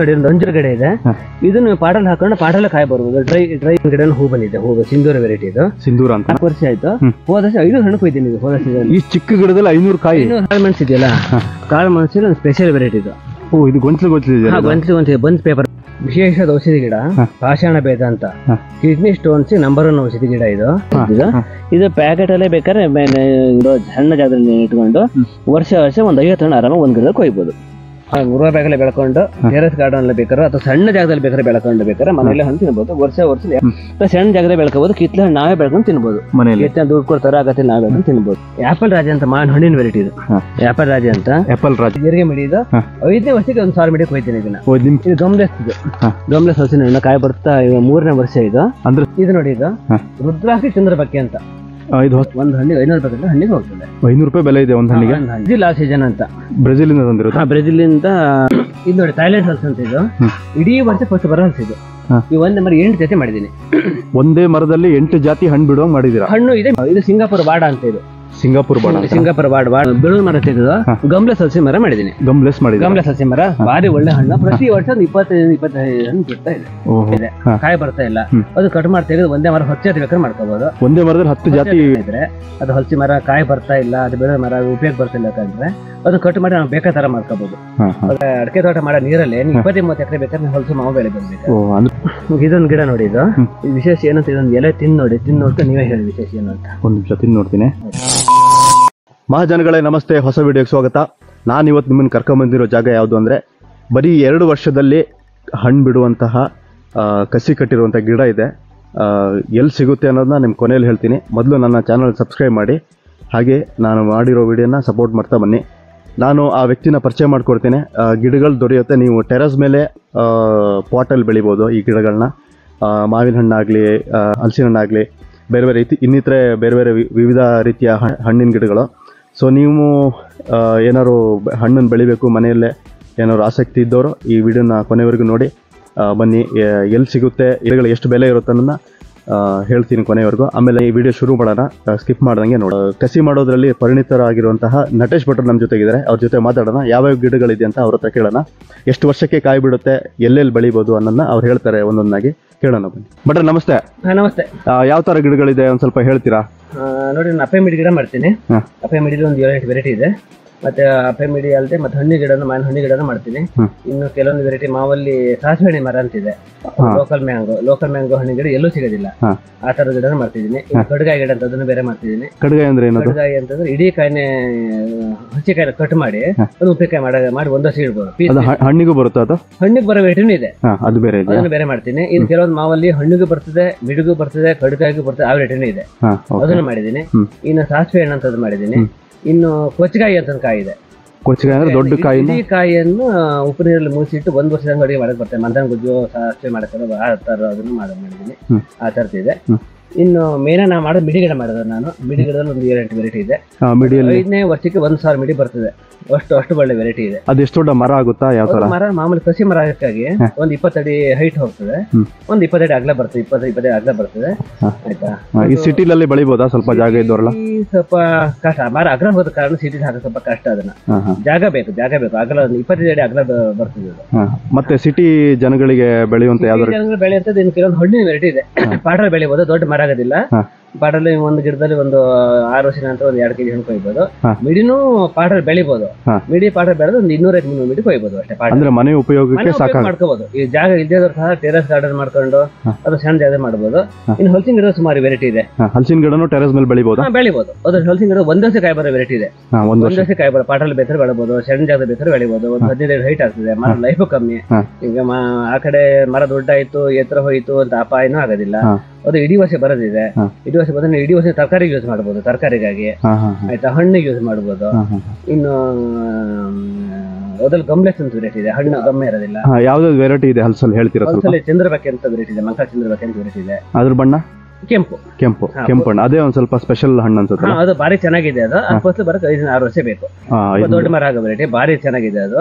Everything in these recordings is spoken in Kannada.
ನೋಡಿ ಒಂದು ಅಂಜೂರ ಗಿಡ ಇದೆ. ಇದನ್ನು ಪಾಟಲ್ಲಿ ಹಾಕೊಂಡು ಪಾಟಲ್ಲಿ ಕಾಯಿ ಬರ್ಬೋದು. ಡ್ರೈ ಗಿಡ ಹೂ ಬಂದಿದೆ. ಹೂ ಸಿಂಧೂರ ವೆರೈಟಿ ಇದು. ಸಿಂಧೂರ ಅಂತ 4 ವರ್ಷ ಆಯ್ತು. ಹೋದ ವರ್ಷ 500 ಹಣ್ಣು ಕೊಯ್ತೀನಿ. ಹೋದ ವರ್ಷ ಈ ಚಿಕ್ಕ ಗಿಡದಲ್ಲಿ 500 ಕಾಯಿ. ಕಾಳು ಮೆಣಸು ಇದೆಯಲ್ಲ, ಕಾಳು ಮೆಣಸಿನ ಒಂದು ಸ್ಪೆಷಲ್ ವೆರೈಟಿ ಇದು. ಓ, ಇದು ಗೊಂಚಲು ಬಂದ್ ಪೇಪರ್. ವಿಶೇಷವಾದ ಔಷಧಿ ಗಿಡ ಪಾಷಾಣ ಭೇದ ಅಂತ. ಕಿಡ್ನಿ ಸ್ಟೋನ್ಸ್ ನಂಬರ್ 1 ಔಷಧಿ ಗಿಡ ಇದು. ಇದು ಪ್ಯಾಕೆಟ್ ಅಲ್ಲೇ ಬೇಕಾದ್ರೆ ಸಣ್ಣ ಜಾಗದಲ್ಲಿ ಇಟ್ಕೊಂಡು ವರ್ಷ ಒಂದು 50 ಹಣ್ಣು ಆರಾಮಾಗಿ ಒಂದ್ ಗಿಡ ಕೊಯ್ಬೋದು. ಮುರುವ ಬ್ಯಾಗಲ್ಲೇ ಬೆಳ್ಕೊಂಡು ಟೆರೆಸ್ ಗಾರ್ಡನ್ ಅಲ್ಲಿ ಬೇಕಾದ್ರೆ ಅಥವಾ ಸಣ್ಣ ಜಾಗದಲ್ಲಿ ಬೇಕಾದ್ರೆ ಬೆಳ್ಕೊಂಡು ಬೇಕಾದ್ರೆ ಮನೆಯಲ್ಲೇ ಹಣ್ಣು ತಿನ್ಬೋದು. ವರ್ಷ ಸಣ್ಣ ಜಾಗದಲ್ಲಿ ಬೆಳ್ಕೋಬಹುದು. ಕಿತ್ಲೆ ಹಣ್ಣು ನಾವೇ ಬೆಳ್ಕೊಂಡು ತಿನ್ಬೋದು. ಮನೆಯಲ್ಲಿ ದುಡ್ಡು ಕೊಡ್ತಾರೆ, ಆಗತ್ತೆ ನಾವೇ ಬೆಳ್ಕೊಂಡು ತಿನ್ಬೋದು. ಆಪಲ್ ರಾಜ ಅಂತ ಹಣ್ಣಿನ ವೆರೈಟಿ ಇದು. ಆಪಲ್ ರಾಜ ಅಂತ. ಆಪಲ್ ರಾಜ ಜೀರಿಗೆ ಮಿಡಿ ಇದು 5ನೇ ವರ್ಷಕ್ಕೆ ಒಂದು 1000 ಮಿಡಿ ಕೊಯ್ತೀನಿ ಇದನ್ನ. ಇದು ಗಮ್ಲೆಸ್. ಇದು ಗಮ್ಲೆಸ್ ಹಸಿನ ಹಣ್ಣು ಕಾಯಿ ಬರ್ತಾ 3ನೇ ವರ್ಷ ಇದು. ಅಂದ್ರೆ ಇದು ನೋಡಿ, ಇದು ರುದ್ರಾಕ್ಷಿ ಚಂದ್ರಬಕ್ಕೆ ಅಂತ. ಒಂದು ಹಣ್ಣಿಗೆ 500 ರೂಪಾಯಿ ಹಣ್ಣಿಗೆ ಹೋಗ್ತದೆ. 500 ರೂಪಾಯಿ ಬೆಲೆ ಇದೆ ಒಂದು ಹಣ್ಣಿಗೆ. ಬ್ರೆಜಿಲ್ ಆ ಸೀಸನ್ ಅಂತ. ಬ್ರೆಜಿಲ್ ಇಂದ ತಂದಿರೋದು. ಬ್ರೆಜಿಲ್ ಇಂದ. ಇದು ನೋಡಿ ಥೈಲ್ಯಾಂಡ್ ಹಲ್ಸ್ ಅಂತ. ಇದು ಇಡೀ ವರ್ಷ ಫಸ್ಟ್ ಬರೋ ಹಲ್ಸ್ ಇದು. ಈ ಒಂದೇ ಮರ 8 ಜೊತೆ ಮಾಡಿದೀನಿ. ಒಂದೇ ಮರದಲ್ಲಿ 8 ಜಾತಿ ಹಣ್ಣು ಬಿಡುವಂಗ್ ಮಾಡಿದೀರಾ. ಹಣ್ಣು ಇದೆ. ಇದು ಸಿಂಗಾಪುರ್ ಬಾಡ ಅಂತ. ಇದು ಸಿಂಗಾಪುರ್ ಬಾಡ ಬೆಳೂರು ಮರ ತೆಗೆದು ಗಮ್ಲೆಸ್ ಹಲಸಿ ಮರ ಮಾಡಿದೀನಿ. ಗಮ್ಲೆಸ್ ಹಲಸಿ ಮರ ಭಾರಿ ಒಳ್ಳೆ ಹಣ್ಣು. ಪ್ರತಿ ವರ್ಷ 20-25 ಹಣ್ಣು ಬಿಡ್ತಾ ಇದೆ. ಕಾಯಿ ಬರ್ತಾ ಇಲ್ಲ. ಅದು ಕಟ್ ಮಾಡಿ ತೆಗೆದು ಒಂದೇ ಮರ 10 ಜಾತಿ ಬೇಕಾದ್ರೆ ಮಾಡ್ಕೋಬಹುದು. ಒಂದೇ ಮರದಲ್ಲಿ 10 ಜಾತಿ ಇದ್ರೆ ಅದು ಹಲಸಿ ಮರ ಕಾಯಿ ಬರ್ತಾ ಇಲ್ಲ, ಅದು ಬೆಳೆ ಮರ ಉಪಯೋಗ ಬರ್ತಾ ಇಲ್ಲ ಅಂತಂದ್ರೆ ಅದು ಕಟ್ ಮಾಡಿ ನಾವು ಬೇಕಾದ ತರ ಮಾಡ್ಕೋಬಹುದು. ಅಡಿಕೆ ತೋಟ ಮಾಡೋ ನೀರಲ್ಲಿ 20-30 ಎಕರೆ ಬೇಕಾದ್ರೆ ಹಲಸು ಮಾವು ಬೆಳೆ ಬಂದ್ಬೇಕು. ಇದೊಂದು ಗಿಡ ನೋಡಿ. ಇದು ವಿಶೇಷ ಏನಂತ, ಇದೊಂದು ಎಲೆ ತಿಂದು ನೋಡ್ಕೊಂಡು ನೀವೇ ಹೇಳಿ ವಿಶೇಷ ಏನು ಅಂತ. ಒಂದು ನಿಮಿಷ ತಿಂದು ನೋಡ್ತೀನಿ. ಮಹಾಜನಗಳೇ ನಮಸ್ತೆ, ಹೊಸ ವಿಡಿಯೋಗೆ ಸ್ವಾಗತ. ನಾನು ಇವತ್ತು ನಿಮ್ಮನ್ನು ಕರ್ಕೊಂಬಂದಿರೋ ಜಾಗ ಯಾವುದು ಅಂದರೆ ಬರೀ 2 ವರ್ಷದಲ್ಲಿ ಹಣ್ಣು ಬಿಡುವಂತಹ ಕಸಿ ಕಟ್ಟಿರುವಂಥ ಗಿಡ ಇದೆ. ಎಲ್ಲಿ ಸಿಗುತ್ತೆ ಅನ್ನೋದನ್ನ ನಿಮ್ಮ ಕೊನೆಯಲ್ಲಿ ಹೇಳ್ತೀನಿ. ಮೊದಲು ನನ್ನ ಚಾನಲ್ ಸಬ್ಸ್ಕ್ರೈಬ್ ಮಾಡಿ, ಹಾಗೆ ನಾನು ಮಾಡಿರೋ ವಿಡಿಯೋನ ಸಪೋರ್ಟ್ ಮಾಡ್ತಾ ಬನ್ನಿ. ನಾನು ಆ ವ್ಯಕ್ತಿನ ಪರಿಚಯ ಮಾಡ್ಕೊಡ್ತೇನೆ. ಗಿಡಗಳು ದೊರೆಯುತ್ತೆ. ನೀವು ಟೆರಸ್ ಮೇಲೆ ಪಾಟಲ್ಲಿ ಬೆಳಿಬೋದು ಈ ಗಿಡಗಳನ್ನ. ಮಾವಿನ ಹಣ್ಣಾಗಲಿ, ಹಲಸಿನ ಹಣ್ಣಾಗಲಿ, ಬೇರೆ ಬೇರೆ ಇನ್ನಿತರೆ ಬೇರೆ ಬೇರೆ ವಿವಿಧ ರೀತಿಯ ಹಣ್ಣಿನ ಗಿಡಗಳು. ಸೊ ನೀವು ಏನಾದ್ರು ಹಣ್ಣನ್ನು ಬೆಳಿಬೇಕು ಮನೆಯಲ್ಲೇ ಏನಾದ್ರು ಆಸಕ್ತಿ ಇದ್ದವರು ಈ ವಿಡಿಯೋನ ಕೊನೆವರೆಗೂ ನೋಡಿ ಬನ್ನಿ. ಎಲ್ಲಿ ಸಿಗುತ್ತೆ, ಗಿಡಗಳು ಎಷ್ಟು ಬೆಲೆ ಇರುತ್ತೆ ಅನ್ನೋದನ್ನ ಹೇಳ್ತೀನಿ ಕೊನೆವರೆಗೂ. ಆಮೇಲೆ ಈ ವಿಡಿಯೋ ಶುರು ಮಾಡೋಣ, ಸ್ಕಿಪ್ ಮಾಡ್ದಂಗೆ ನೋಡಿ. ಕಸಿ ಮಾಡೋದ್ರಲ್ಲಿ ಪರಿಣಿತರಾಗಿರುವಂತಹ ನಟೇಶ್ ಭಟ್ರು ನಮ್ಮ ಜೊತೆಗಿದ್ದಾರೆ. ಅವ್ರ ಜೊತೆ ಮಾತಾಡೋಣ. ಯಾವ್ಯಾವ ಗಿಡಗಳಿದೆ ಅಂತ ಅವ್ರ ಹತ್ರ ಕೇಳೋಣ. ಎಷ್ಟು ವರ್ಷಕ್ಕೆ ಕಾಯಿ ಬಿಡುತ್ತೆ, ಎಲ್ಲೆಲ್ಲಿ ಬೆಳಿಬೋದು ಅನ್ನೋದನ್ನ ಅವ್ರು ಹೇಳ್ತಾರೆ ಒಂದೊಂದಾಗಿ. ಕೇಳೋಣ ಬನ್ನಿ. ಭಟ್ರೆ ನಮಸ್ತೆ. ನಮಸ್ತೆ. ಯಾವ ತರ ಗಿಡಗಳಿದೆ ಒಂದ್ ಸ್ವಲ್ಪ ಹೇಳ್ತೀರಾ? ನೋಡಿ, ನಾನು ಅಪ್ಪೆ ಮಿಡಿ ಗಿಡ ಮಾಡ್ತೀನಿ. ಅಪ್ಪೆ ಮಿಡಿ ಒಂದು 7-8 ವೆರೈಟಿ ಇದೆ. ಮತ್ತೆ ಅಪ್ಪೆ ಮಿಡಿ ಅಲ್ಲದೆ ಮತ್ತೆ ಹಣ್ಣು ಗಿಡನ ಮಾವಿನ ಹಣ್ಣು ಗಿಡನ ಮಾಡ್ತೀನಿ. ಇನ್ನು ಕೆಲವೊಂದು ವೆರೈಟಿ ಮಾವಲ್ಲಿ ಸಾಸಿವೆ ಹಣ್ಣಿ ಮರ ಅಂತಿದೆ. ಲೋಕಲ್ ಮ್ಯಾಂಗೋ ಹಣ್ಣು ಗಿಡ ಎಲ್ಲೂ ಸಿಗೋದಿಲ್ಲ. ಆ ತರದ ಗಿಡನ ಮಾಡ್ತಿದ್ದೀನಿ. ಕಡ್ಗಾಯಿ ಗಿಡ ಅಂತ ಅದನ್ನು ಬೇರೆ ಮಾಡ್ತಿದ್ದೀನಿ. ಕಡ್ಗಾಯಿ ಅಂತಂದ್ರೆ ಇಡೀ ಕಾಯಿನೇ ಹಸಿಕಾಯಿನ ಕಟ್ ಮಾಡಿ ಅದು ಉಪ್ಪಿನಕಾಯಿ ಮಾಡಿ 1 ವರ್ಷ ಇಡ್ಬೋದು. ಹಣ್ಣಿಗೂ ಬರುತ್ತೆ. ಅದು ಹಣ್ಣಿಗೆ ಬರೋ ವೆರೈಟಿನೂ ಇದೆ. ಅದನ್ನು ಬೇರೆ ಮಾಡ್ತೀನಿ. ಇನ್ನು ಕೆಲವೊಂದು ಮಾವಲ್ಲಿ ಹಣ್ಣಿಗೂ ಬರ್ತದೆ, ಮಿಡಿಗೂ ಬರ್ತದೆ, ಕಡ್ಗಾಯಿಗೂ ಬರ್ತದೆ. ಆ ವೆರೈಟಿನೂ ಇದೆ. ಅದನ್ನು ಮಾಡಿದ್ದೀನಿ. ಇನ್ನು ಸಾಸಿವೆ ಹಣ್ಣು ಅಂತದ್ದು ಮಾಡಿದ್ದೀನಿ. ಇನ್ನು ಕೊಚ್ಚಕಾಯಿ ಅಂತ ಕಾಯಿ ಇದೆ. ಕೊಚ್ಚಕಾಯಿ ಅಂದ್ರೆ ದೊಡ್ಡ ಕಾಯಿಯನ್ನು ಉಪ್ಪು ನೀರಲ್ಲಿ ಮುಗಿಸಿಟ್ಟು 1 ವರ್ಷದ ಅಡಿಗೆ ಮಾಡಕ್ ಬರ್ತದೆ. ಮಂದನ ಗುಜ್ಜು ಸಾಸಿವೆ ಮಾಡಕ್ಕೆ ಆ ತರ ಅದನ್ನು ಮಾಡಿದ್ದೀನಿ. ಆ ತರದಿದೆ. ಇನ್ನು ಮೇನ ನಾ ಮಾಡೋದು ಮಿಡಿ ಗಿಡ ಮಾಡೋದು. ನಾನು ಮಿಡಿ ಗಿಡದಲ್ಲಿ ಒಂದು 7-8 ವೆರೈಟಿ ಇದೆ. 5ನೇ ವರ್ಷಕ್ಕೆ 1000 ಮಿಡಿ ಬರ್ತದೆ. ಅಷ್ಟು ಒಳ್ಳೆ ವೆರೈಟಿ ಇದೆ. ಅದು ಎಷ್ಟು ದೊಡ್ಡ ಮರ ಆಗುತ್ತಾ? ಯಾವ ತರ ಮರ? ಮಾಮೂಲಿ ಕಸಿ ಮರ ಆಗಕ್ಕಾಗಿ ಒಂದು 20 ಅಡಿ ಹೈಟ್ ಹೋಗ್ತದೆ, ಒಂದು 20 ಅಡಿ ಅಗಲ ಬರ್ತದೆ. 20 ಅಗಲ ಬರ್ತದೆ. ಆಯ್ತಾ? ಈ ಸಿಟಿಲಲ್ಲಿ ಬೆಳಿಬೋದಾ? ಸ್ವಲ್ಪ ಜಾಗ ಇದ್ದವರಲ್ಲ ಸ್ವಲ್ಪ ಕಷ್ಟ. ಮರ ಅಗಲ ಹೋದ ಕಾರಣ ಸಿಟಿ ಹಾಕ ಸ್ವಲ್ಪ ಕಷ್ಟ. ಅದನ್ನ ಜಾಗ ಬೇಕು ಅಗಲ 20 ಅಡಿ ಅಗಲ ಬರ್ತದೆ. ಮತ್ತೆ ಸಿಟಿ ಜನಗಳಿಗೆ ಬೆಳೆಯುವಂತ ಯಾವ್ದು ಬೆಳೆಯುವಂತದ್ದು ಇನ್ನು ಕೆಲವೊಂದು ಹಣ್ಣಿನ ವೆರೈಟಿ ಇದೆ. ಪಾಟಲ್ಲಿ ಬೆಳಿಬಹುದು. ದೊಡ್ಡ ಮರ ಆಗೋದಿಲ್ಲ. ಪಾಟಲ್ಲಿ ಒಂದು ಗಿಡದಲ್ಲಿ ಒಂದು 6 ವರ್ಷದ ನಂತರ ಒಂದು 2 kg ಹಣ್ಣು ಕೊಯ್ಬೋದು. ಮಿಡಿನೂ ಪಾಟಲ್ಲಿ ಬೆಳಿಬಹುದು. ಮಿಡಿ ಪಾಟಲ್ಲಿ ಬೆಳೆದು ಒಂದು 200-300 ಮಿಡಿ ಕೊಯ್ಬೋದು ಅಷ್ಟೇ. ಅಂದ್ರೆ ಮನೆ ಉಪಯೋಗಕ್ಕೆ ಮಾಡ್ಕೋಬಹುದು. ಈ ಜಾಗ ಇಲ್ಲದೇ ಸಹ ಟೆರೆಸ್ ಗಾರ್ಡನ್ ಮಾಡ್ಕೊಂಡು ಅದು ಸಣ್ಣ ಜಾಗ ಮಾಡಬಹುದು. ಇನ್ನು ಹಲಸಿನ ಗಿಡ ಸುಮಾರು ವೆರೈಟಿ ಇದೆ. ಹಲಸಿನ ಗಿಡನು ಟೆರೆಸ್ ಮೇಲೆ ಬೆಳಿಬಹುದು. ಅದು ಹಲಸಿನ ಗಿಡ 1 ವರ್ಷ ಕಾಯಿ ಬರೋ ವೆರೈಟಿ ಇದೆ. 1 ವರ್ಷ ಕಾಯಿ ಬರೋ ಪಾಟಲ್ಲಿ ಬೇಕಾದ್ರೆ ಬೆಳಬಹುದು. ಸಣ್ಣ ಜಾಗದ ಬೇಕಾದ್ರೆ ಬೆಳಿಬಹುದು. ಒಂದು 15 ಹೈಟ್ ಆಗ್ತದೆ. ಮರ ಲೈಫ್ ಕಮ್ಮಿ. ಈಗ ಆ ಕಡೆ ಮರ ದೊಡ್ಡ ಆಯ್ತು, ಎತ್ತರ ಹೋಯ್ತು ಅಂತ ಅಪಾಯನೂ ಆಗೋದಿಲ್ಲ. ಅದು ಇಡೀ ವರ್ಷ ಬರೋದಿದೆ. ಇಡೀ ವರ್ಷ ಬಂದ್ರೆ ಇಡೀ ವರ್ಷ ತರಕಾರಿಗೆ ಯೂಸ್ ಮಾಡಬಹುದು. ತರಕಾರಿಗಾಗಿ ಆಯ್ತಾ, ಹಣ್ಣಿಗೆ ಯೂಸ್ ಮಾಡಬಹುದು. ಇನ್ನು ಅದ್ರಲ್ಲಿ ಗಮ್ಲೆಸ್ ಅಂತ ವೆರೈಟಿ ಇದೆ. ಹಣ್ಣು ಗಮ್ಮೆ ಇರೋದಿಲ್ಲ. ಯಾವ್ದು ವೆರೈಟಿ ಇದೆ ಹಲಸಲ್ಲಿ ಹೇಳ್ತೀರಾ? ಹಲಸಲ್ಲಿ ಚಂದ್ರಬಕ್ಕೆ ಅಂತ ವೆರೈಟಿ ಇದೆ. ಮಂಕ ಚಂದ್ರಬಕ್ಕೆ ಅಂತ ವೆರೈಟಿ ಇದೆ. ಅದ್ರ ಬಣ್ಣ ಕೆಂಪು ಕೆಂಪು ಹಣ್ಣು ಅದೇ ಒಂದ್ ಸ್ವಲ್ಪ ಸ್ಪೆಷಲ್ ಹಣ್ಣು ಅನ್ಸುತ್ತೆ. ಅದು ಬಾರಿ ಚೆನ್ನಾಗಿದೆ. ಅದು ಫಸ್ಟ್ ಬರಕ್ 5-6 ವರ್ಷ ಬೇಕು. ದೊಡ್ಡ ಮರ ಆಗೋ ವೆರೈಟಿ ಬಾರಿ ಚೆನ್ನಾಗಿದೆ. ಅದು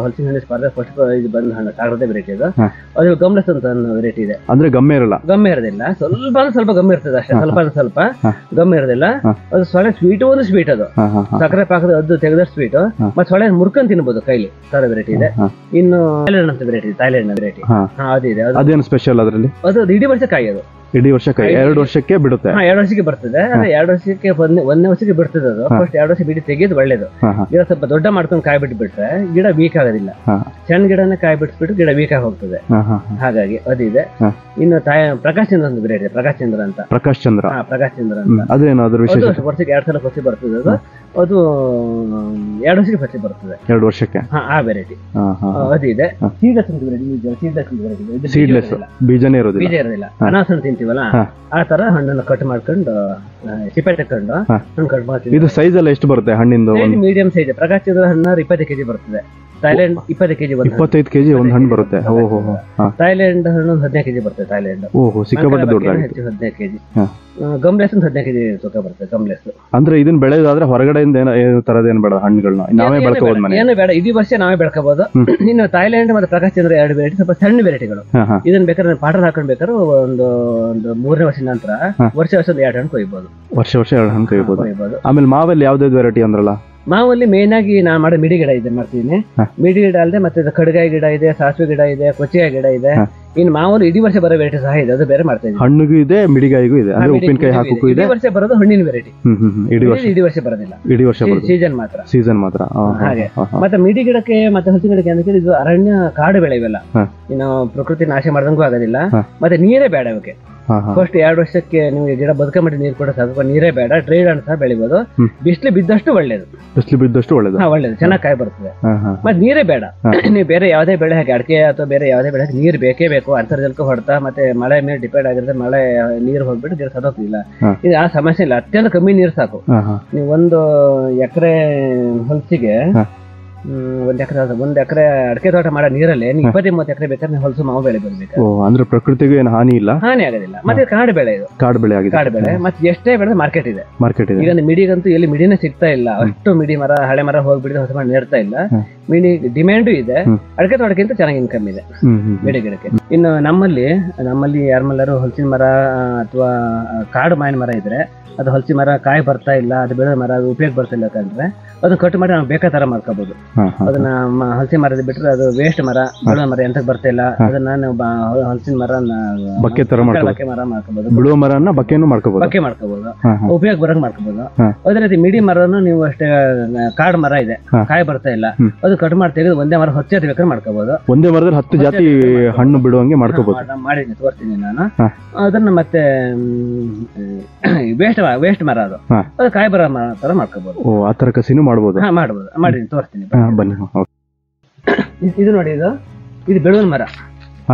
ಹಲಸಿನ ಹಣ್ಣು ಸ್ಪರ್ಧೆ ಫಸ್ಟ್ ಇದು ಬಂದ ಹಣ್ಣು ಸಾಗರದೇ ವೆರೈಟಿ. ಅದು ಗಮ್ಲೆಸ್ ಅಂತ ವೆರೈಟಿ ಇದೆ. ಅಂದ್ರೆ ಗಮ್ಮೆ ಇರೋದಿಲ್ಲ, ಸ್ವಲ್ಪ ಗಮ್ಮೆ ಇರ್ತದೆ ಅಷ್ಟೇ, ಸ್ವಲ್ಪ ಗಮ್ಮೆ ಇರೋದಿಲ್ಲ. ಅದು ಸೊಳ್ಳೆ ಸ್ವೀಟ್ ಒಂದು ಸ್ವೀಟ್, ಅದು ಸಕ್ಕರೆ ಪಾಕದ ಅದು ತೆಗೆದ ಸ್ವೀಟ್. ಮತ್ತೆ ಸೊಳ್ಳೆ ಮುರ್ಕೊಂಡ್ ತಿನ್ಬಹುದು ಕೈಲಿ, ತರ ವೆರೈಟಿ ಇದೆ. ಇನ್ನು ಥೈಲ್ಯಾಂಡ್ ಅಂತ ವೆರೈಟಿ, ಥೈಲ್ಯಾಂಡ್ ವೆರೈಟಿ ಅದಿದೆ. ಅದೇನು ಸ್ಪೆಷಲ್ ಅದರಲ್ಲಿ? ಅದು ಇಡೀ ವರ್ಷ ಕಾಯಿ, ಅದು ಇಡೀ ವರ್ಷ ಕಾಯಿ 2 ವರ್ಷಕ್ಕೆ ಬಿಡುತ್ತೆ. 2 ವರ್ಷಕ್ಕೆ ಬರ್ತದೆ. 2 ವರ್ಷಕ್ಕೆ 1ನೇ ವರ್ಷಕ್ಕೆ ಬಿಡ್ತದೆ. ಅದು ಫಸ್ಟ್ 2 ವರ್ಷ ಬಿಡಿ ತೆಗೆದು ಒಳ್ಳೇದು. ಗಿಡ ಸ್ವಲ್ಪ ದೊಡ್ಡ ಮಾಡ್ಕೊಂಡು ಕಾಯಿ ಬಿಟ್ಬಿಟ್ರೆ ಗಿಡ ವೀಕ್ ಆಗೋದಿಲ್ಲ. ಸಣ್ಣ ಗಿಡನ ಕಾಯಿ ಬಿಟ್ಬಿಟ್ಟು ಗಿಡ ವೀಕ್ ಆಗಿ ಹೋಗ್ತದೆ. ಹಾಗಾಗಿ ಅದಿದೆ. ಇನ್ನು ಪ್ರಕಾಶ್ ಚಂದ್ರ ಅಂತ ವೆರೈಟಿ, ಪ್ರಕಾಶ್ ಚಂದ್ರ ಅಂತ. ಪ್ರಕಾಶ್ ಚಂದ್ರ ಅಂತ ಅದೇನು ಅದ್ರ ವಿಶೇಷ? ವರ್ಷಕ್ಕೆ 2 ಸಲ ಫಸ್ಟ್ ಬರ್ತದೆ. ಅದು 2 ವರ್ಷಕ್ಕೆ ಫಸ್ಟ್ ಬರ್ತದೆ. 2 ವರ್ಷಕ್ಕೆ ಆ ವೆರೈಟಿ ಅದಿದೆ. ಸೀಡ್ಲೆಸ್ ಅಂತ ವೆರೈಟಿ, ಸೀಡ್ಲೆಸ್ ಬೀಜನೇ ಇರೋದಿಲ್ಲ. ಬೀಜ ಇರೋದಿಲ್ಲ. ಅನಾಸ ತಿಂತೀವಲ್ಲ ಆ ತರ ಹಣ್ಣನ್ನು ಕಟ್ ಮಾಡ್ಕೊಂಡು ಸಿಪ್ಪೆ ತಕೊಂಡು ಹಣ್ಣು ಕಟ್ ಮಾಡ್ತೀವಿ. ಇದು ಸೈಜ್ ಎಲ್ಲ ಎಷ್ಟು ಬರುತ್ತೆ ಹಣ್ಣಿಂದು? Medium size. ಪ್ರಕಾಶ್ ಚಂದ್ರ ಹಣ್ಣು 20 ಕೆಜಿ ಬರ್ತದೆ. ಥೈಲ್ಯಾಂಡ್ 20 ಕೆಜಿ, 25 ಕೆಜಿ ಒಂದು ಹಣ್ಣು ಬರುತ್ತೆ. ಥೈಲ್ಯಾಂಡ್ ಹಣ್ಣು 15 ಕೆಜಿ ಬರ್ತದೆ. ಥೈಲ್ಯಾಂಡ್ ಸಿಕ್ಕಾಪಟ್ಟೆ ದೊಡ್ಡದಾಗಿ 15 ಕೆಜಿ. ಗಮ್ಲೆಸ್ ಅಂತ 15 ಕೆಜಿ ತೂಕ ಬರ್ತದೆ. ಗಮ್ಲೆಸ್ ಅಂದ್ರೆ ಇದನ್ನ ಬೆಳೆಯೋದಾದ್ರೆ ಹೊರಗಡೆಯಿಂದ ಏನು ತರದೇನು ಬೇಡ, ಹಣ್ಣುಗಳನ್ನ ನಾವೇ ಬೆಳ್ಕೋಬಹುದು ಮನೆ? ಏನು ಬೇಡ, ಇಡೀ ವರ್ಷ ನಾವೇ ಬೆಳ್ಕೋಬಹುದು. ಇನ್ನು ಥೈಲ್ಯಾಂಡ್ ಮತ್ತೆ ಪ್ರಕಾಶ್ ಚಂದ್ರ 2 ವೆರೈಟಿ, ಸ್ವಲ್ಪ ಸಣ್ಣ ವೆರೈಟಿಗಳು. ಇದನ್ನ ಬೇಕಾದ್ರೆ ಪಾಟರ್ ಹಾಕೊಂಡ್ ಬೇಕಾದ್ರೆ ಒಂದು 3ನೇ ವರ್ಷದ ನಂತರ ವರ್ಷ 2 ಹಣ್ಣು ಕೊಯ್ಬಹುದು. ವರ್ಷ 2 ಹಣ್ಣು ಕೊಯ್ಬಹುದು. ಆಮೇಲೆ ಮಾವಲ್ಲಿ ಯಾವ್ದಾವ್ದು ವೆರೈಟಿ ಅಂದ್ರಲ್ಲ? ಮಾವಲ್ಲಿ ಮೇನ್ ಆಗಿ ನಾನು ಮಾಡೋ ಮಿಡಿ ಗಿಡ ಇದೆ ಮಾಡ್ತೀನಿ. ಮಿಡಿ ಗಿಡ ಅಲ್ಲದೆ ಮತ್ತೆ ಕಡ್ಗಾಯಿ ಗಿಡ ಇದೆ, ಸಾಸಿವೆ ಗಿಡ ಇದೆ, ಕೊಚ್ಚಿಗಾಯಿ ಗಿಡ ಇದೆ. ಇನ್ನು ಮಾವಲ್ಲಿ ಇಡೀ ವರ್ಷ ಬರೋ ವೆರೈಟಿ ಸಹ ಇದೆ, ಅದು ಬೇರೆ ಮಾಡ್ತಾ ಇದ್ದೀನಿ. ಹಣ್ಣುಗೂ ಇದೆ, ಮಿಡಿಗಾಯಿಗೂ ಇದೆ, ಅಂದ್ರೆ ಉಪ್ಪಿನಕಾಯಿ ಹಾಕೋಕು ಇದೆ. ಇಡೀ ವರ್ಷ ಬರೋದು ಹಣ್ಣಿನ ವೆರೈಟಿ. ಇಡೀ ವರ್ಷ ಬರೋದಿಲ್ಲ, ಇಡೀ ವರ್ಷ ಸೀಸನ್ ಮಾತ್ರ. ಹಾಗೆ ಮತ್ತೆ ಮಿಡಿ ಗಿಡಕ್ಕೆ ಮತ್ತೆ ಹಲಸಿನ ಗಿಡಕ್ಕೆ ಅಂದ್ರೆ ಇದು ಅರಣ್ಯ ಕಾಡು ಬೆಳೆ ಇವೆಲ್ಲ. ಇನ್ನು ಪ್ರಕೃತಿ ನಾಶ ಮಾಡ್ದಂಗೂ ಆಗೋದಿಲ್ಲ. ಮತ್ತೆ ನೀರೇ ಬೇಡ ಇವಕ್ಕೆ. ಫಸ್ಟ್ 2 ವರ್ಷಕ್ಕೆ ನೀವು ಗಿಡ ಬದುಕಮಟ್ಟಿ ನೀರು ಕೂಡ ಸಾಕು, ನೀರೇ ಬೇಡ. ಡ್ರೈಡ್ ಹಣ್ಣು ಸಹ ಬೆಳಿಬಹುದು. ಬಿಸಿಲು ಬಿದ್ದಷ್ಟು ಒಳ್ಳೇದು. ಒಳ್ಳೇದು, ಚೆನ್ನಾಗಿ ಕಾಯಿ ಬರ್ತದೆ. ಮತ್ತೆ ನೀರೇ ಬೇಡ. ನೀವು ಬೇರೆ ಯಾವುದೇ ಬೆಳೆ ಹಾಕಿ, ಅಡಿಕೆ ಅಥವಾ ಬೇರೆ ಯಾವುದೇ ಬೆಳೆ ಹಾಕಿ ನೀರು ಬೇಕೇ ಬೇಕು. ಅಂತರ್ಜಲಕ್ಕೂ ಹೊಡ್ತಾ ಮತ್ತೆ ಮಳೆ ಮೇಲೆ ಡಿಪೆಂಡ್ ಆಗಿರುತ್ತೆ. ಮಳೆ ನೀರು ಹೋಗ್ಬಿಟ್ಟು ಗಿಡ ಸದೋಗ್ತಿಲ್ಲ. ಇದು ಆ ಸಮಸ್ಯೆ ಇಲ್ಲ, ಅತ್ಯಂತ ಕಮ್ಮಿ ನೀರು ಸಾಕು. ನೀವು 1 ಎಕರೆ ಹೊಲಸಿಗೆ 1 ಎಕರೆ ಅಡಿಕೆ ತೋಟ ಮಾಡೋ ನೀರಲ್ಲಿ 20-30 ಎಕರೆ ಬೇಕಾದ್ರೆ ನೀವು ಹೊಲಸು ಮಾವು ಬೆಳೆ ಬರ್ಬೇಕು. ಅಂದ್ರೆ ಪ್ರಕೃತಿಗೂ ಏನು ಹಾನಿ ಇಲ್ಲ, ಹಾನಿ ಆಗೋದಿಲ್ಲ. ಮತ್ತೆ ಕಾಡು ಬೆಳೆ ಇದು, ಕಾಡು ಬೆಳೆ. ಮತ್ತೆ ಎಷ್ಟೇ ಬೆಳೆ ಮಾರ್ಕೆಟ್ ಇದೆ. ಈಗ ಮಿಡಿಗಂತೂ ಎಲ್ಲಿ ಮಿಡಿನೇ ಸಿಗ್ತಾ ಇಲ್ಲ. ಅಷ್ಟು ಮಿಡಿ ಮರ, ಹಳೆ ಮರ ಹೋಗ್ಬಿಟ್ಟು ಹೊಸ ಮರ ನೀಡ್ತಾ ಇಲ್ಲ. ಮಿಡಿ ಡಿಮ್ಯಾಂಡು ಇದೆ. ಅಡಿಕೆ ತೋಟಕ್ಕಿಂತ ಚೆನ್ನಾಗಿ ಇನ್ಕಮ್ ಇದೆ ಮಿಡಿ ಗಿಡಕ್ಕೆ. ಇನ್ನು ನಮ್ಮಲ್ಲಿ ಯಾರಮ್ಮೆಲ್ಲರೂ ಹಲಸಿನ ಮರ ಅಥವಾ ಕಾಡು ಮಾವಿನ ಮರ ಇದ್ರೆ, ಅದು ಹಲಸಿ ಮರ ಕಾಯಿ ಬರ್ತಾ ಇಲ್ಲ, ಅದು ಬೆಳೆ ಮರ, ಅದು ಉಪಯೋಗ ಬರ್ತಾ ಇಲ್ಲ ಅಂತಂದ್ರೆ ಅದನ್ನ ಕಟ್ ಮಾಡಿ ನಾವು ಬೇಕಾದ ತರ ಮಾಡ್ಕೋಬಹುದು. ಅದನ್ನ ಹಲಸಿ ಮರದ ಬಿಟ್ರೆ ಅದು ವೇಸ್ಟ್ ಮರ, ಬೆಳೆ ಮರ ಎಂತ ಬರ್ತಾ ಇಲ್ಲ, ಅದನ್ನ ನಾವು ಹಲಸಿನ ಮರ ಬಕ್ಕೆ ಮರ ಮಾಡ್ಕೋಬಹುದು. ಬಿಳುವ ಮರನ ಬಕ್ಕೆ ಮಾಡ್ಕೋಬಹುದು, ಉಪಯೋಗ ಬರಂಗ್ ಮಾಡ್ಕೋಬಹುದು. ಅದೇ ರೀತಿ ಮಿಡಿ ಮರನು ನೀವು ಅಷ್ಟೇ, ಕಾಡು ಮರ ಇದೆ, ಕಾಯಿ ಬರ್ತಾ ಇಲ್ಲ, ಅದು ಕಟ್ ಮಾಡಿ ತೆಗೆದು ಒಂದೇ ಮರ 10 ಜಾತಿ ಬೇಕಾದ್ರೆ ಮಾಡ್ಕೋಬಹುದು. ಒಂದೇ ಮರದಲ್ಲಿ 10 ಜಾತಿ ಹಣ್ಣು ಬಿಡುವಂಗೆ ಮಾಡ್ಕೋಬಹುದು. ಮಾಡಿದ್ದೀನಿ, ತೋರಿಸ್ತೀನಿ ನಾನು ಅದನ್ನ. ಮತ್ತೆ ವೇಸ್ಟ್ ಮರ ಅದು ಕಾಯಿ ಬರೋ ಮರ ತರ ಮಾಡ್ಕೋಬಹುದು. ಆ ತರ ಕಸಿನೂ ಮಾಡಬಹುದು. ಮಾಡಿದ್ದೀನಿ, ತೋರಿಸ್ತೀನಿ ಬನ್ನಿ. ಇದು ನೋಡಿ, ಇದು ಬೆಳುವನ್ ಮರ.